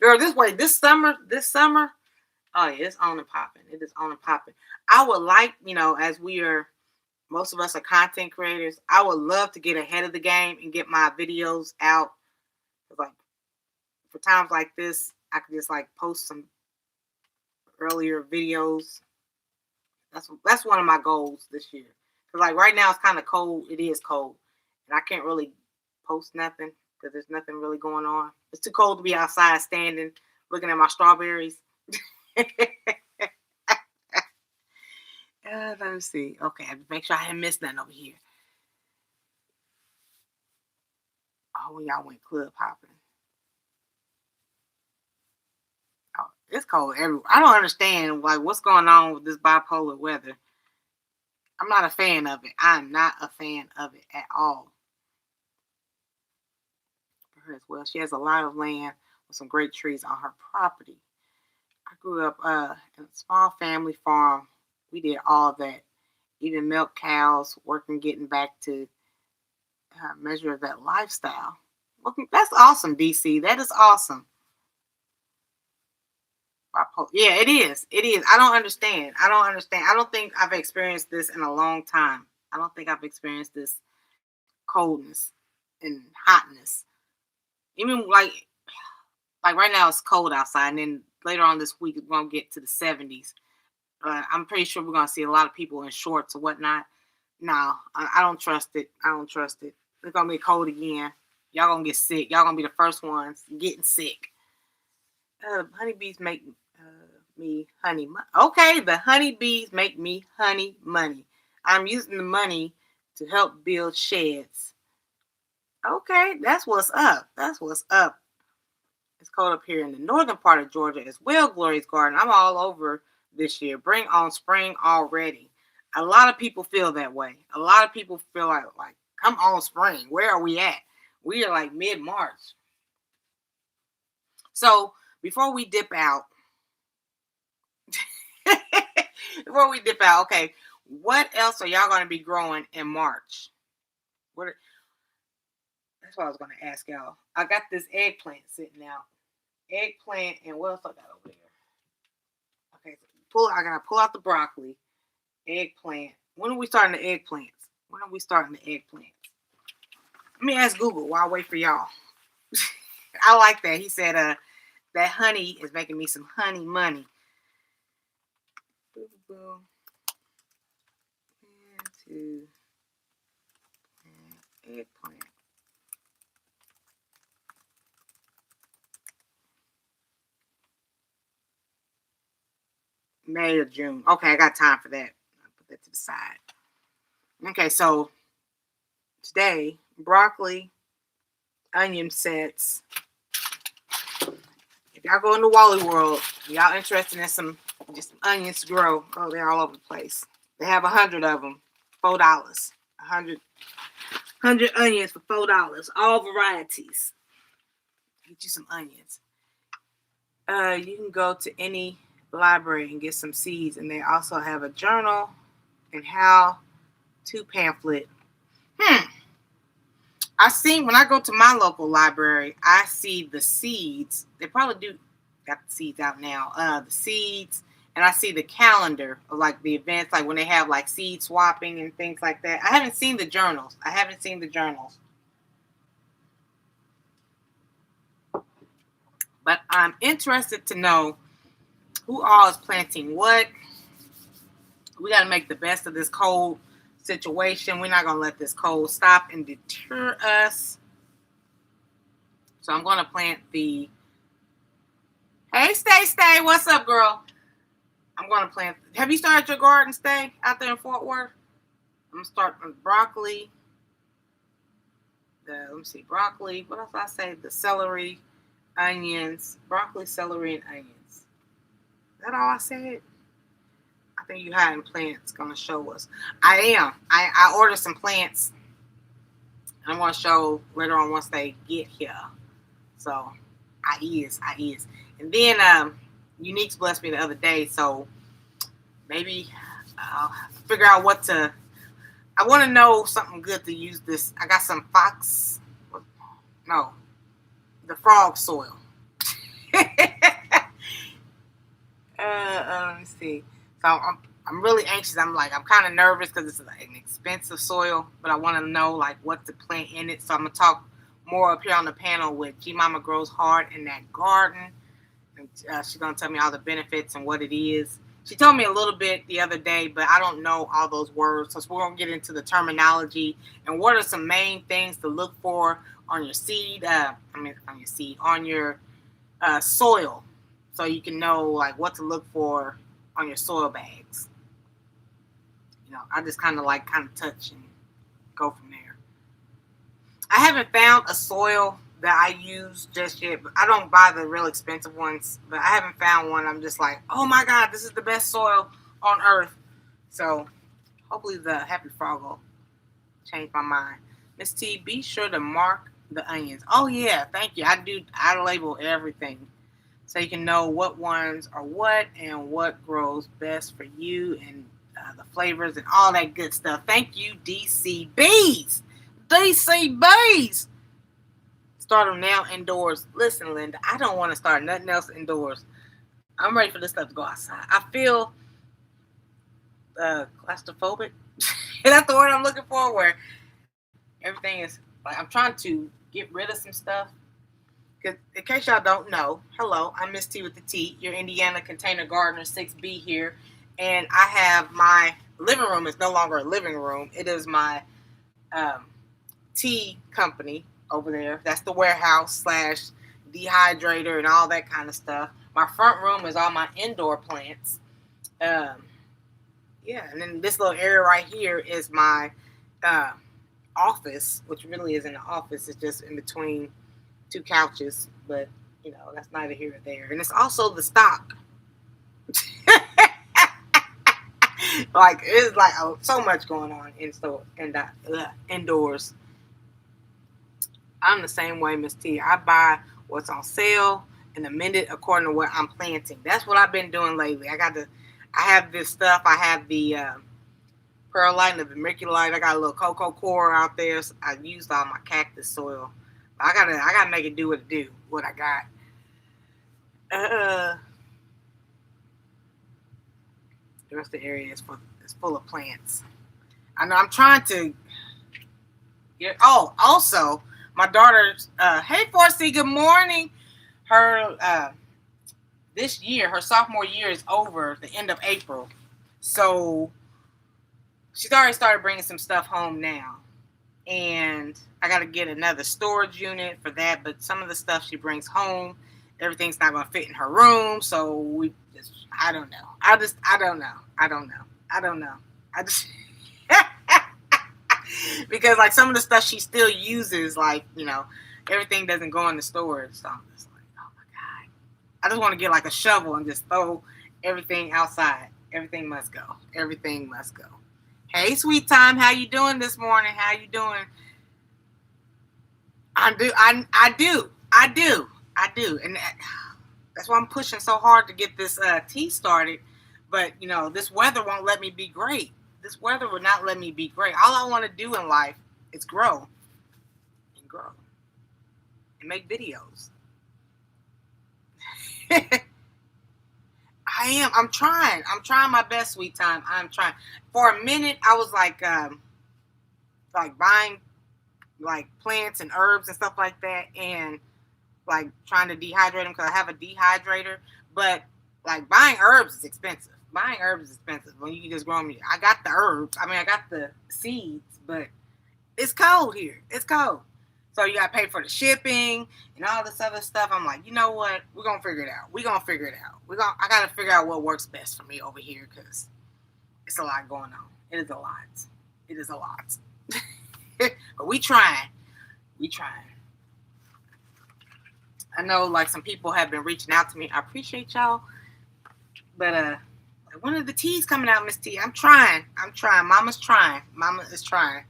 Girl, this summer, oh yeah, it's on and popping. It is on and popping. I would like, as most of us are content creators, I would love to get ahead of the game and get my videos out. Like, for times like this, I could just like post some earlier videos. That's one of my goals this year. Cause like right now it's kind of cold. It is cold, and I can't really post nothing because there's nothing really going on. It's too cold to be outside standing looking at my strawberries. Let me see. Okay, make sure I didn't miss nothing over here. Oh, when y'all went club hopping. Oh, it's cold everywhere. I don't understand like what's going on with this bipolar weather. I'm not a fan of it. I'm not a fan of it at all. For her as well, she has a lot of land with some great trees on her property. I grew up in a small family farm. We did all that, even milk cows, working, getting back to measure of that lifestyle. Well, that's awesome, DC. That is awesome. Yeah, it is. It is. I don't understand. I don't think I've experienced this in a long time. I don't think I've experienced this coldness and hotness. Even like right now it's cold outside, and then later on this week it's gonna get to the 70s. I'm pretty sure we're gonna see a lot of people in shorts or whatnot. No, I don't trust it. I don't trust it. It's gonna be cold again. Y'all gonna get sick. Y'all gonna be the first ones getting sick. Honeybees make me honey. Okay, the honeybees make me honey money. I'm using the money to help build sheds. Okay, that's what's up. That's what's up. It's cold up here in the northern part of Georgia as well, Gloria's Garden. I'm all over this year. Bring on spring already. A lot of people feel that way. A lot of people feel like come on spring. Where are we at? We are like mid-March. So before we dip out, okay, what else are y'all going to be growing in March? That's what I was going to ask y'all. I got this eggplant sitting out. Eggplant, and what else I got over there? Okay, so I gotta pull out the broccoli, eggplant. When are we starting the eggplants? Let me ask Google while I wait for y'all. I like that. He said that honey is making me some honey money. Into eggplant. May or June. Okay, I got time for that. I'll put that to the side. Okay, so today, broccoli, onion sets. If y'all go into Wally World, y'all interested in some onions to grow. Oh, they're all over the place. They have 100 of them, $4. 100 onions for $4. All varieties. Get you some onions. You can go to any library and get some seeds, and they also have a journal and how-to pamphlet. I see when I go to my local library, I see the seeds. They probably do got the seeds out now. The seeds, and I see the calendar of like the events, like when they have like seed swapping and things like that. I haven't seen the journals. But I'm interested to know who all is planting what. We got to make the best of this cold situation. We're not going to let this cold stop and deter us. So I'm going to plant the... Hey, Stay. What's up, girl? I'm going to plant... Have you started your garden, Stay, out there in Fort Worth? I'm going to start with broccoli. Let me see. Broccoli. What else did I say? The celery, onions. Broccoli, celery, and onions. Is that all I said? I think you hiding plants going to show us. I am. I ordered some plants. And I'm going to show later on once they get here. So, I is. And then, Unique's blessed me the other day. So, maybe I'll figure out what to... I want to know something good to use this. I got some the frog soil. me see. So I'm really anxious. I'm kind of nervous because it's like an expensive soil, but I want to know like what to plant in it. So I'm gonna talk more up here on the panel with G Mama Grows Hard in that garden. And, she's gonna tell me all the benefits and what it is. She told me a little bit the other day, but I don't know all those words. So we're gonna get into the terminology and what are some main things to look for on your seed. On your soil, so you can know like what to look for on your soil bags. I just kind of touch and go from there. I haven't found a soil that I use just yet, but I don't buy the real expensive ones. But I haven't found one. I'm just like, oh my God, this is the best soil on earth. So hopefully the Happy Frog will change my mind. Miss T, be sure to mark the onions. Oh yeah, thank you. I label everything so you can know what ones are what and what grows best for you and the flavors and all that good stuff. Thank you, DCBs. DCBs. Start them now indoors. Listen, Linda, I don't want to start nothing else indoors. I'm ready for this stuff to go outside. I feel claustrophobic. That's the word I'm looking for, where everything is like I'm trying to get rid of some stuff. Because in case y'all don't know, hello, I'm Miss T with the T, your Indiana Container Gardener 6B here. And I have my living room is no longer a living room. It is my tea company over there. That's the warehouse / dehydrator and all that kind of stuff. My front room is all my indoor plants. And then this little area right here is my office, which really isn't an office. It's just in between two couches, but that's neither here nor there. And it's also the stock. Like it's like so much going on indoors. I'm the same way, Miss T. I buy what's on sale and amend it according to what I'm planting. That's what I've been doing lately. I have this stuff. I have the perlite and the vermiculite. I got a little cocoa coir out there. So I used all my cactus soil. I gotta make it do what I got. The rest of the area is full of plants. I know I'm trying to get. Oh, also, my daughter's. Hey, Forsey, good morning. Her this year, her sophomore year is over the end of April, so she's already started bringing some stuff home now, and I got to get another storage unit for that. But some of the stuff she brings home, everything's not going to fit in her room, so I don't know. I don't know. Because like some of the stuff she still uses, like, everything doesn't go in the storage. So I'm just like, oh my God. I just want to get like a shovel and just throw everything outside. Everything must go. Everything must go. Hey, sweet time. How you doing this morning? How you doing? I do. And that's why I'm pushing so hard to get this tea started. But, this weather won't let me be great. This weather will not let me be great. All I want to do in life is grow and make videos. I am. I'm trying. I'm trying my best, sweet time. I'm trying. For a minute, I was like buying like plants and herbs and stuff like that, and like trying to dehydrate them because I have a dehydrator. But like buying herbs is expensive. When you can just grow them. I got the herbs. I got the seeds, but it's cold here. It's cold. So you got to pay for the shipping and all this other stuff. I'm like, you know what? We're going to figure it out. I got to figure out what works best for me over here because it's a lot going on. It is a lot. But we trying. I know like some people have been reaching out to me. I appreciate y'all. But one of the teas coming out, Miss T. I'm trying. Mama's trying. Mama is trying.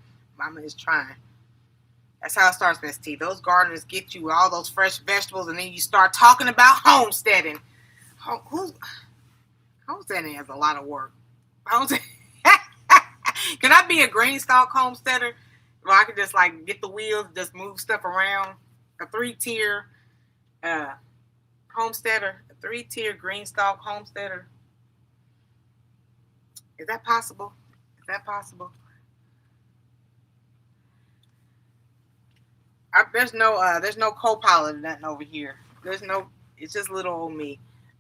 That's how it starts, Miss T. Those gardeners get you all those fresh vegetables, and then you start talking about homesteading. Homesteading has a lot of work. Can I be a green stalk homesteader? Where I could just like get the wheels, just move stuff around. A 3-tier homesteader, a 3-tier green stalk homesteader. Is that possible? Is that possible? There's no co-pilot or nothing over here. There's no. It's just little old me.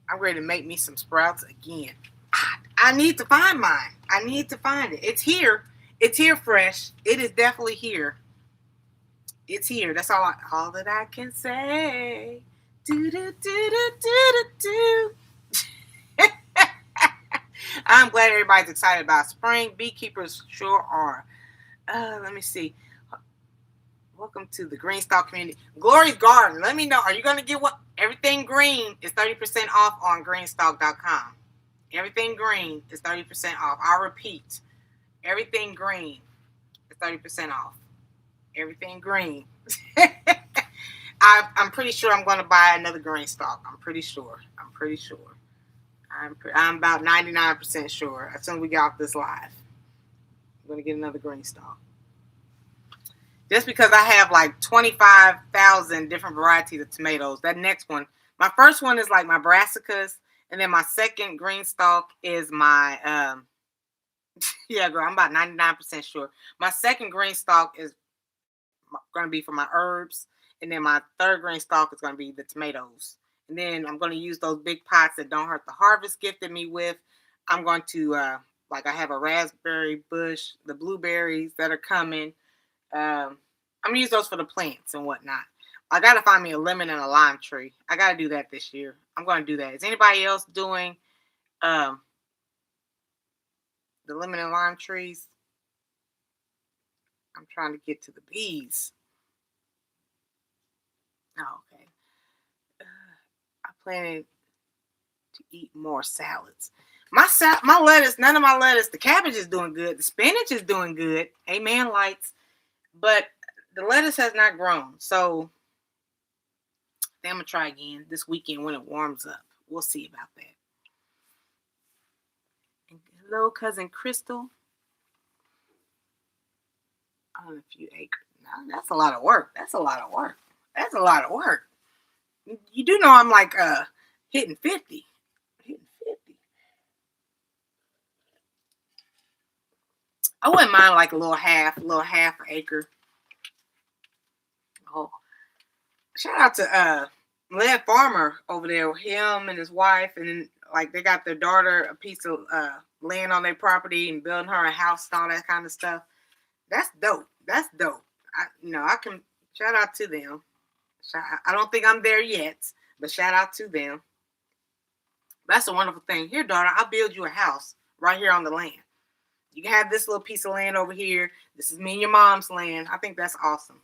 I'm ready to make me some sprouts again. I need to find mine. I need to find it. It's here. It's here fresh. It is definitely here. It's here. That's all that I can say. Do do do do do do do. I'm glad everybody's excited about spring. Beekeepers sure are. Let me see. Welcome to the Greenstock community. Glory's Garden. Let me know. Are you going to get what? Everything green is 30% off on greenstock.com. Everything green is 30% off. I'll repeat. Everything green is 30% off. Everything green. I'm pretty sure I'm going to buy another Greenstock. I'm pretty sure. I'm about 99% sure. As soon as we get off this live, I'm going to get another Greenstock. Just because I have like 25,000 different varieties of tomatoes. That next one, my first one is like my brassicas, and then my second Greenstock is my yeah, girl, I'm about 99% sure. My second Greenstock is going to be for my herbs, and then my third Greenstock is going to be the tomatoes. And then I'm going to use those big pots that Don't Hurt the Harvest gifted me with. I'm going to like I have a raspberry bush, the blueberries that are coming. I'm gonna use those for the plants and whatnot. I gotta find me a lemon and a lime tree. I gotta do that this year. I'm gonna do that. Is anybody else doing the lemon and lime trees? I'm trying to get to the bees. Oh, okay. I plan to eat more salads. My lettuce, none of my lettuce. The cabbage is doing good. The spinach is doing good. Amen, lights. But the lettuce has not grown. So I'm going to try again this weekend when it warms up. We'll see about that. And hello, cousin Crystal. On a few acres. No, that's a lot of work. That's a lot of work. You do know I'm like hitting 50. I wouldn't mind like a little half acre. Oh, shout out to Led Farmer over there, him and his wife, and then like they got their daughter a piece of land on their property and building her a house and all that kind of stuff. That's dope. I can shout out to them. I don't think I'm there yet, but shout out to them. That's a wonderful thing. Here, daughter, I'll build you a house right here on the land. You can have this little piece of land over here. This is me and your mom's land. I think that's awesome.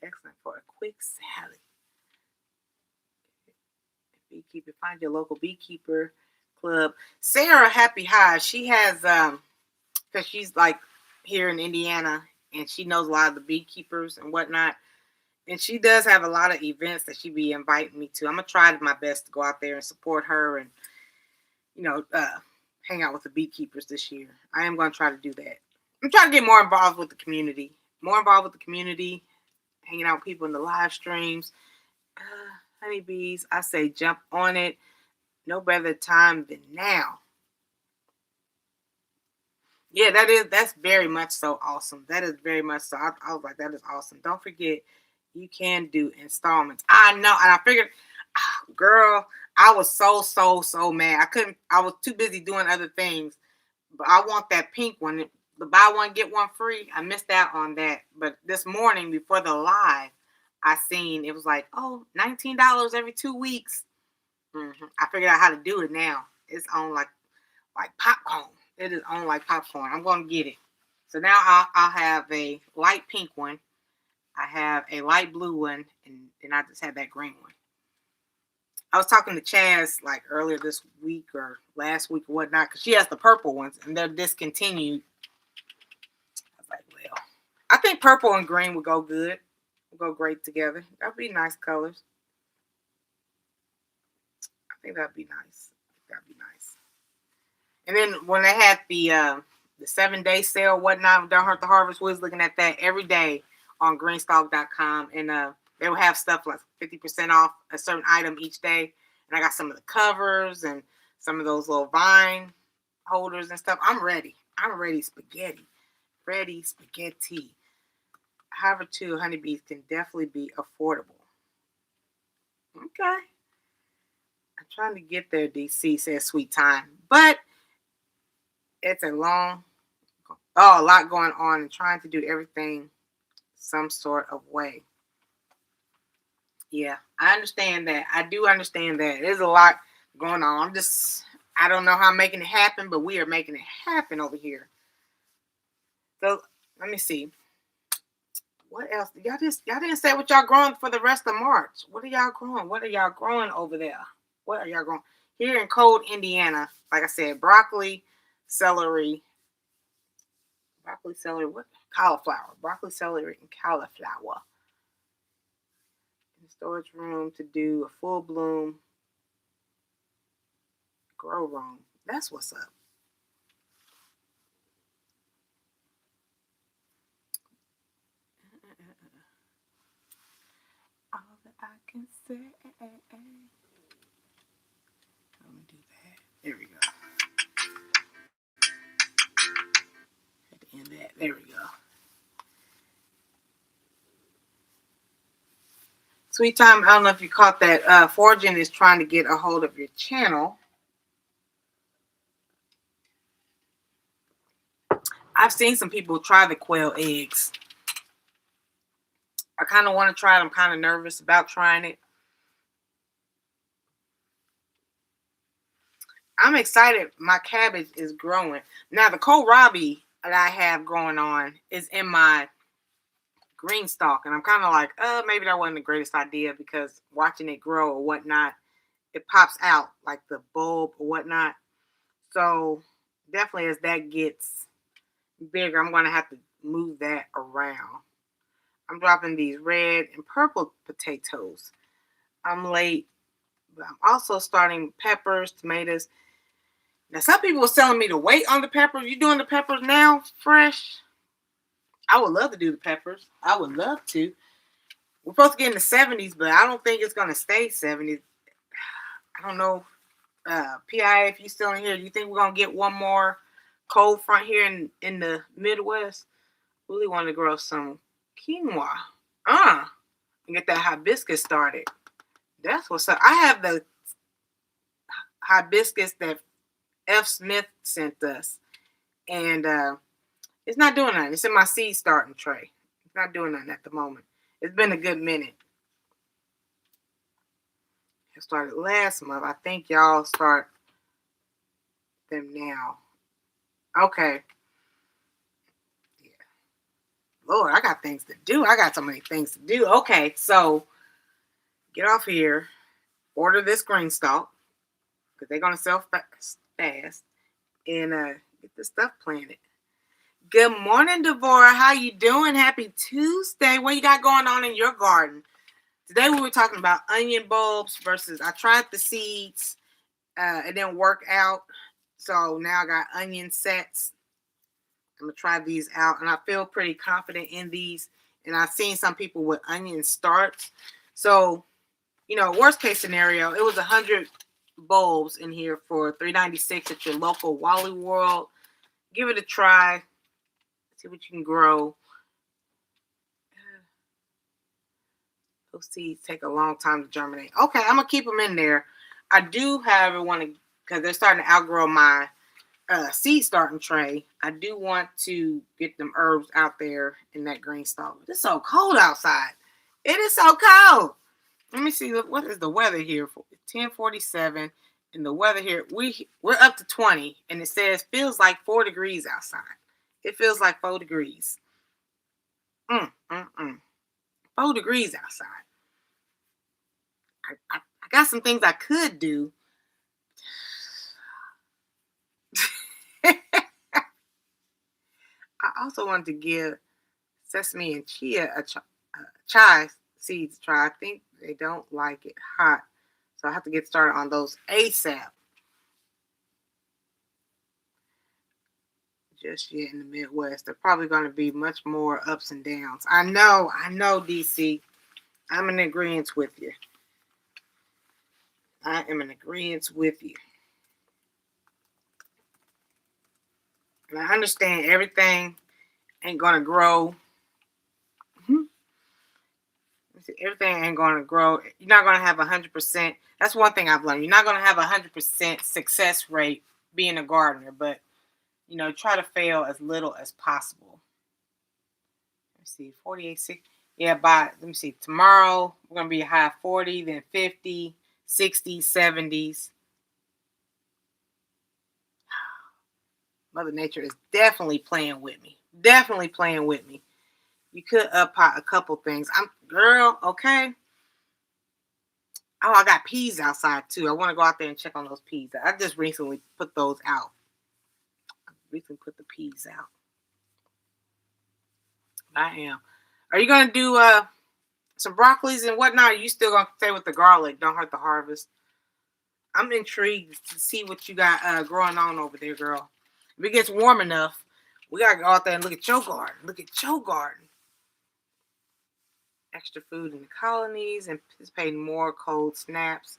Excellent for a quick salad. Beekeeper, find your local beekeeper club. Sarah Happy Hive. She has because she's like here in Indiana and she knows a lot of the beekeepers and whatnot. And she does have a lot of events that she be inviting me to. I'm gonna try my best to go out there and support her and hang out with the beekeepers this year. I am gonna try to do that. I'm trying to get more involved with the community. Hanging out with people in the live streams. Honeybees, I say jump on it. No better time than now. Yeah, that's very much so awesome. That is very much so. I was like, that is awesome. Don't forget, you can do installments. I know, and I figured, girl, I was so mad. I was too busy doing other things, but I want that pink one. The buy one, get one free. I missed out on that. But this morning before the live, I seen it was like, $19 every 2 weeks. I figured out how to do it now. It's on like popcorn. It is on like popcorn. I'm going to get it. So now I'll have a light pink one. I have a light blue one. And then I just have that green one. I was talking to Chaz like earlier this week or last week or whatnot. Because she has the purple ones. And they're discontinued. I was like, well, I think purple and green would go good. Would go great together. That would be nice colors. I think that'd be nice. And then when they had the 7-day sale, whatnot, Don't Hurt the Harvest, we was looking at that every day on greenstock.com. And They will have stuff like 50% off a certain item each day. And I got some of the covers and some of those little vine holders and stuff. I'm ready. I'm ready spaghetti. Ready spaghetti. However, too, honeybees can definitely be affordable. Okay. I'm trying to get there, DC, says Sweet Time. But it's a lot going on and trying to do everything some sort of way. Yeah, I understand that. I do understand that. There's a lot going on. I don't know how I'm making it happen, but we are making it happen over here. So let me see. What else? Y'all didn't say what y'all growing for the rest of March. What are y'all growing? What are y'all growing over there? What are y'all growing? Here in cold Indiana, like I said, broccoli, celery, what? Cauliflower. Broccoli, celery, and cauliflower. In the storage room to do a full bloom grow room. That's what's up. All that I can say. Let me do that. There we go. At the end of that. There we go. Sweet Time, I don't know if you caught that. Fortune is trying to get a hold of your channel. I've seen some people try the quail eggs. I kind of want to try it. I'm kind of nervous about trying it. I'm excited. My cabbage is growing. Now, the kohlrabi that I have growing on is in my green stalk. And I'm kind of like, maybe that wasn't the greatest idea because watching it grow or whatnot, it pops out like the bulb or whatnot. So definitely as that gets bigger, I'm going to have to move that around. I'm dropping these red and purple potatoes. I'm late, but I'm also starting peppers, tomatoes. Now, some people were telling me to wait on the peppers. You doing the peppers now, fresh? I would love to do the peppers. I would love to. We're supposed to get in the 70s, but I don't think it's going to stay 70s. I don't know. PI, if you're still in here, do you think we're going to get one more cold front here in the Midwest? Really want to grow some quinoa. And get that hibiscus started. That's what's up. I have the hibiscus that F. Smith sent us. And it's not doing nothing. It's in my seed starting tray. It's not doing nothing at the moment. It's been a good minute. It started last month. I think y'all start them now. Okay. Yeah. Lord, I got things to do. I got so many things to do. Okay, so get off here. Order this green stalk because they're gonna sell fast. And get this stuff planted. Good morning, Devorah. How you doing? Happy Tuesday. What you got going on in your garden? Today we were talking about onion bulbs versus I tried the seeds. It didn't work out. So now I got onion sets. I'm going to try these out. And I feel pretty confident in these. And I've seen some people with onion starts. So, worst case scenario, it was 100 bulbs in here for $3.96 at your local Wally World. Give it a try. See what you can grow. Those seeds take a long time to germinate. Okay, I'm going to keep them in there. I do, however, want to, because they're starting to outgrow my seed starting tray. I do want to get them herbs out there in that green stalk. It's so cold outside. It is so cold. Let me see. What is the weather here? 10:47. And the weather here, we're up to 20. And it says feels like 4 degrees outside. It feels like 4 degrees. 4 degrees outside. I got some things I could do. I also wanted to give sesame and chia chai seeds a try. I think they don't like it hot. So I have to get started on those ASAP. Just yet in the Midwest. They're probably going to be much more ups and downs. I know, DC. I'm in agreement with you. I am in agreement with you. And I understand everything ain't gonna grow. Everything ain't gonna grow. You're not gonna have 100%. That's one thing I've learned. You're not gonna have 100% success rate being a gardener, but try to fail as little as possible. Let's see, 48, 60. Yeah, let me see. Tomorrow we're gonna be a high 40, then 50, 60, 70s. Mother Nature is definitely playing with me. Definitely playing with me. You could pot a couple things. Girl, okay. Oh, I got peas outside too. I want to go out there and check on those peas. I just recently put those out. I recently put the peas out. I am. Are you gonna do some broccolis and whatnot? Or are you still gonna stay with the garlic? Don't hurt the harvest. I'm intrigued to see what you got growing on over there, girl. If it gets warm enough, we gotta go out there and look at your garden. Look at your garden. Extra food in the colonies, anticipating more cold snaps.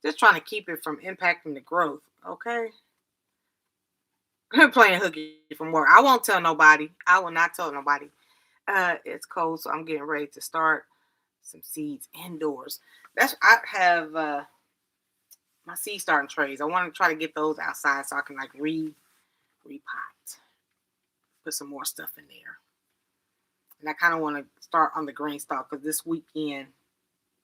Just trying to keep it from impacting the growth. Okay. Playing hooky from work. I won't tell nobody. I will not tell nobody. It's cold, so I'm getting ready to start some seeds indoors. I have my seed starting trays. I want to try to get those outside so I can repot, put some more stuff in there. And I kind of want to start on the green stalk because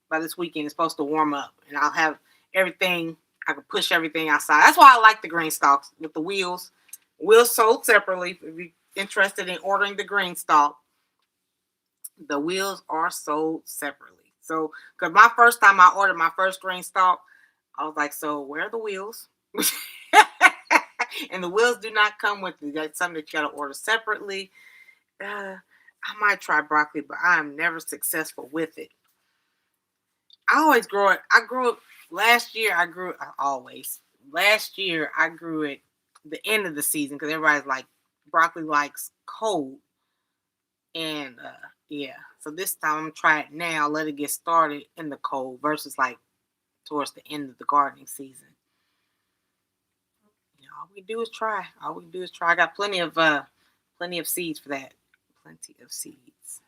by this weekend it's supposed to warm up, and I'll have everything. I can push everything outside. That's why I like the green stalks with the wheels. Wheels sold separately. If you're interested in ordering the green stalk, the wheels are sold separately. So, because my first time I ordered my first green stalk, I was like, so where are the wheels? And the wheels do not come with it. That's something that you got to order separately. I might try broccoli, but I'm never successful with it. I always grow it. Last year I grew it the end of the season because everybody's like, broccoli likes cold. And yeah, so this time I'm gonna try it now, let it get started in the cold versus towards the end of the gardening season. All we do is try. I got plenty of seeds for that. Plenty of seeds.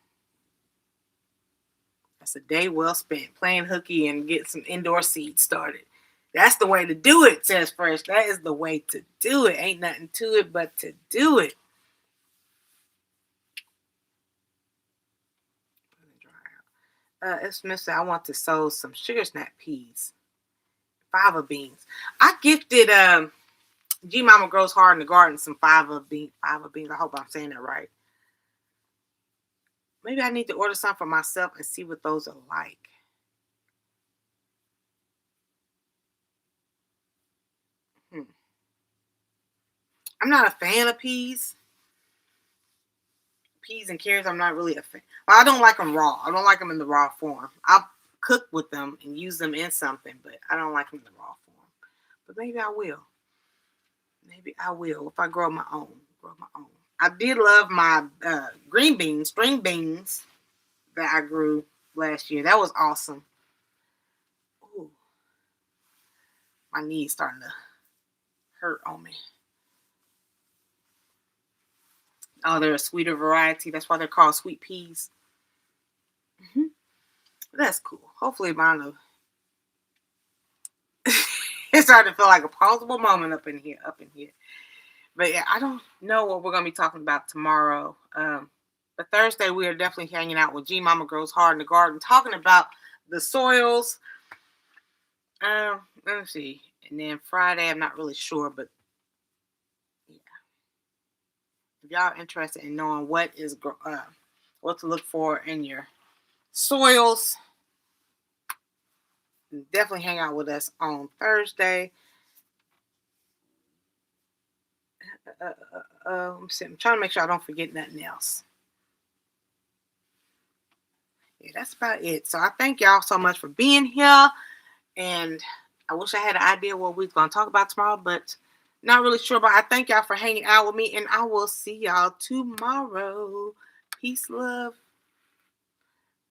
That's a day well spent playing hooky and get some indoor seeds started. That's the way to do it, says Fresh. That is the way to do it. Ain't nothing to it but to do it. It's Mr. I want to sow some sugar snap peas. Fava beans. I gifted G Mama Grows Hard in the Garden some fava beans. I hope I'm saying that right. Maybe I need to order some for myself and see what those are like. I'm not a fan of peas. Peas and carrots, I'm not really a fan. Well, I don't like them raw. I don't like them in the raw form. I'll cook with them and use them in something, but I don't like them in the raw form. But maybe I will. If I grow my own. I did love my string beans that I grew last year. That was awesome. Ooh, my knees starting to hurt on me. Oh, they're a sweeter variety. That's why they're called sweet peas. Mm-hmm. That's cool. Hopefully mine will. It's starting to feel like a pausable moment up in here. But yeah, I don't know what we're going to be talking about tomorrow. But Thursday, we are definitely hanging out with G Mama Grows Hard in the Garden, talking about the soils. Let me see. And then Friday, I'm not really sure, but yeah. If y'all are interested in knowing what to look for in your soils, definitely hang out with us on Thursday. I'm trying to make sure I don't forget nothing else. Yeah, that's about it. So I thank y'all so much for being here. And I wish I had an idea what we're going to talk about tomorrow, but not really sure. But I thank y'all for hanging out with me, and I will see y'all tomorrow. Peace, love.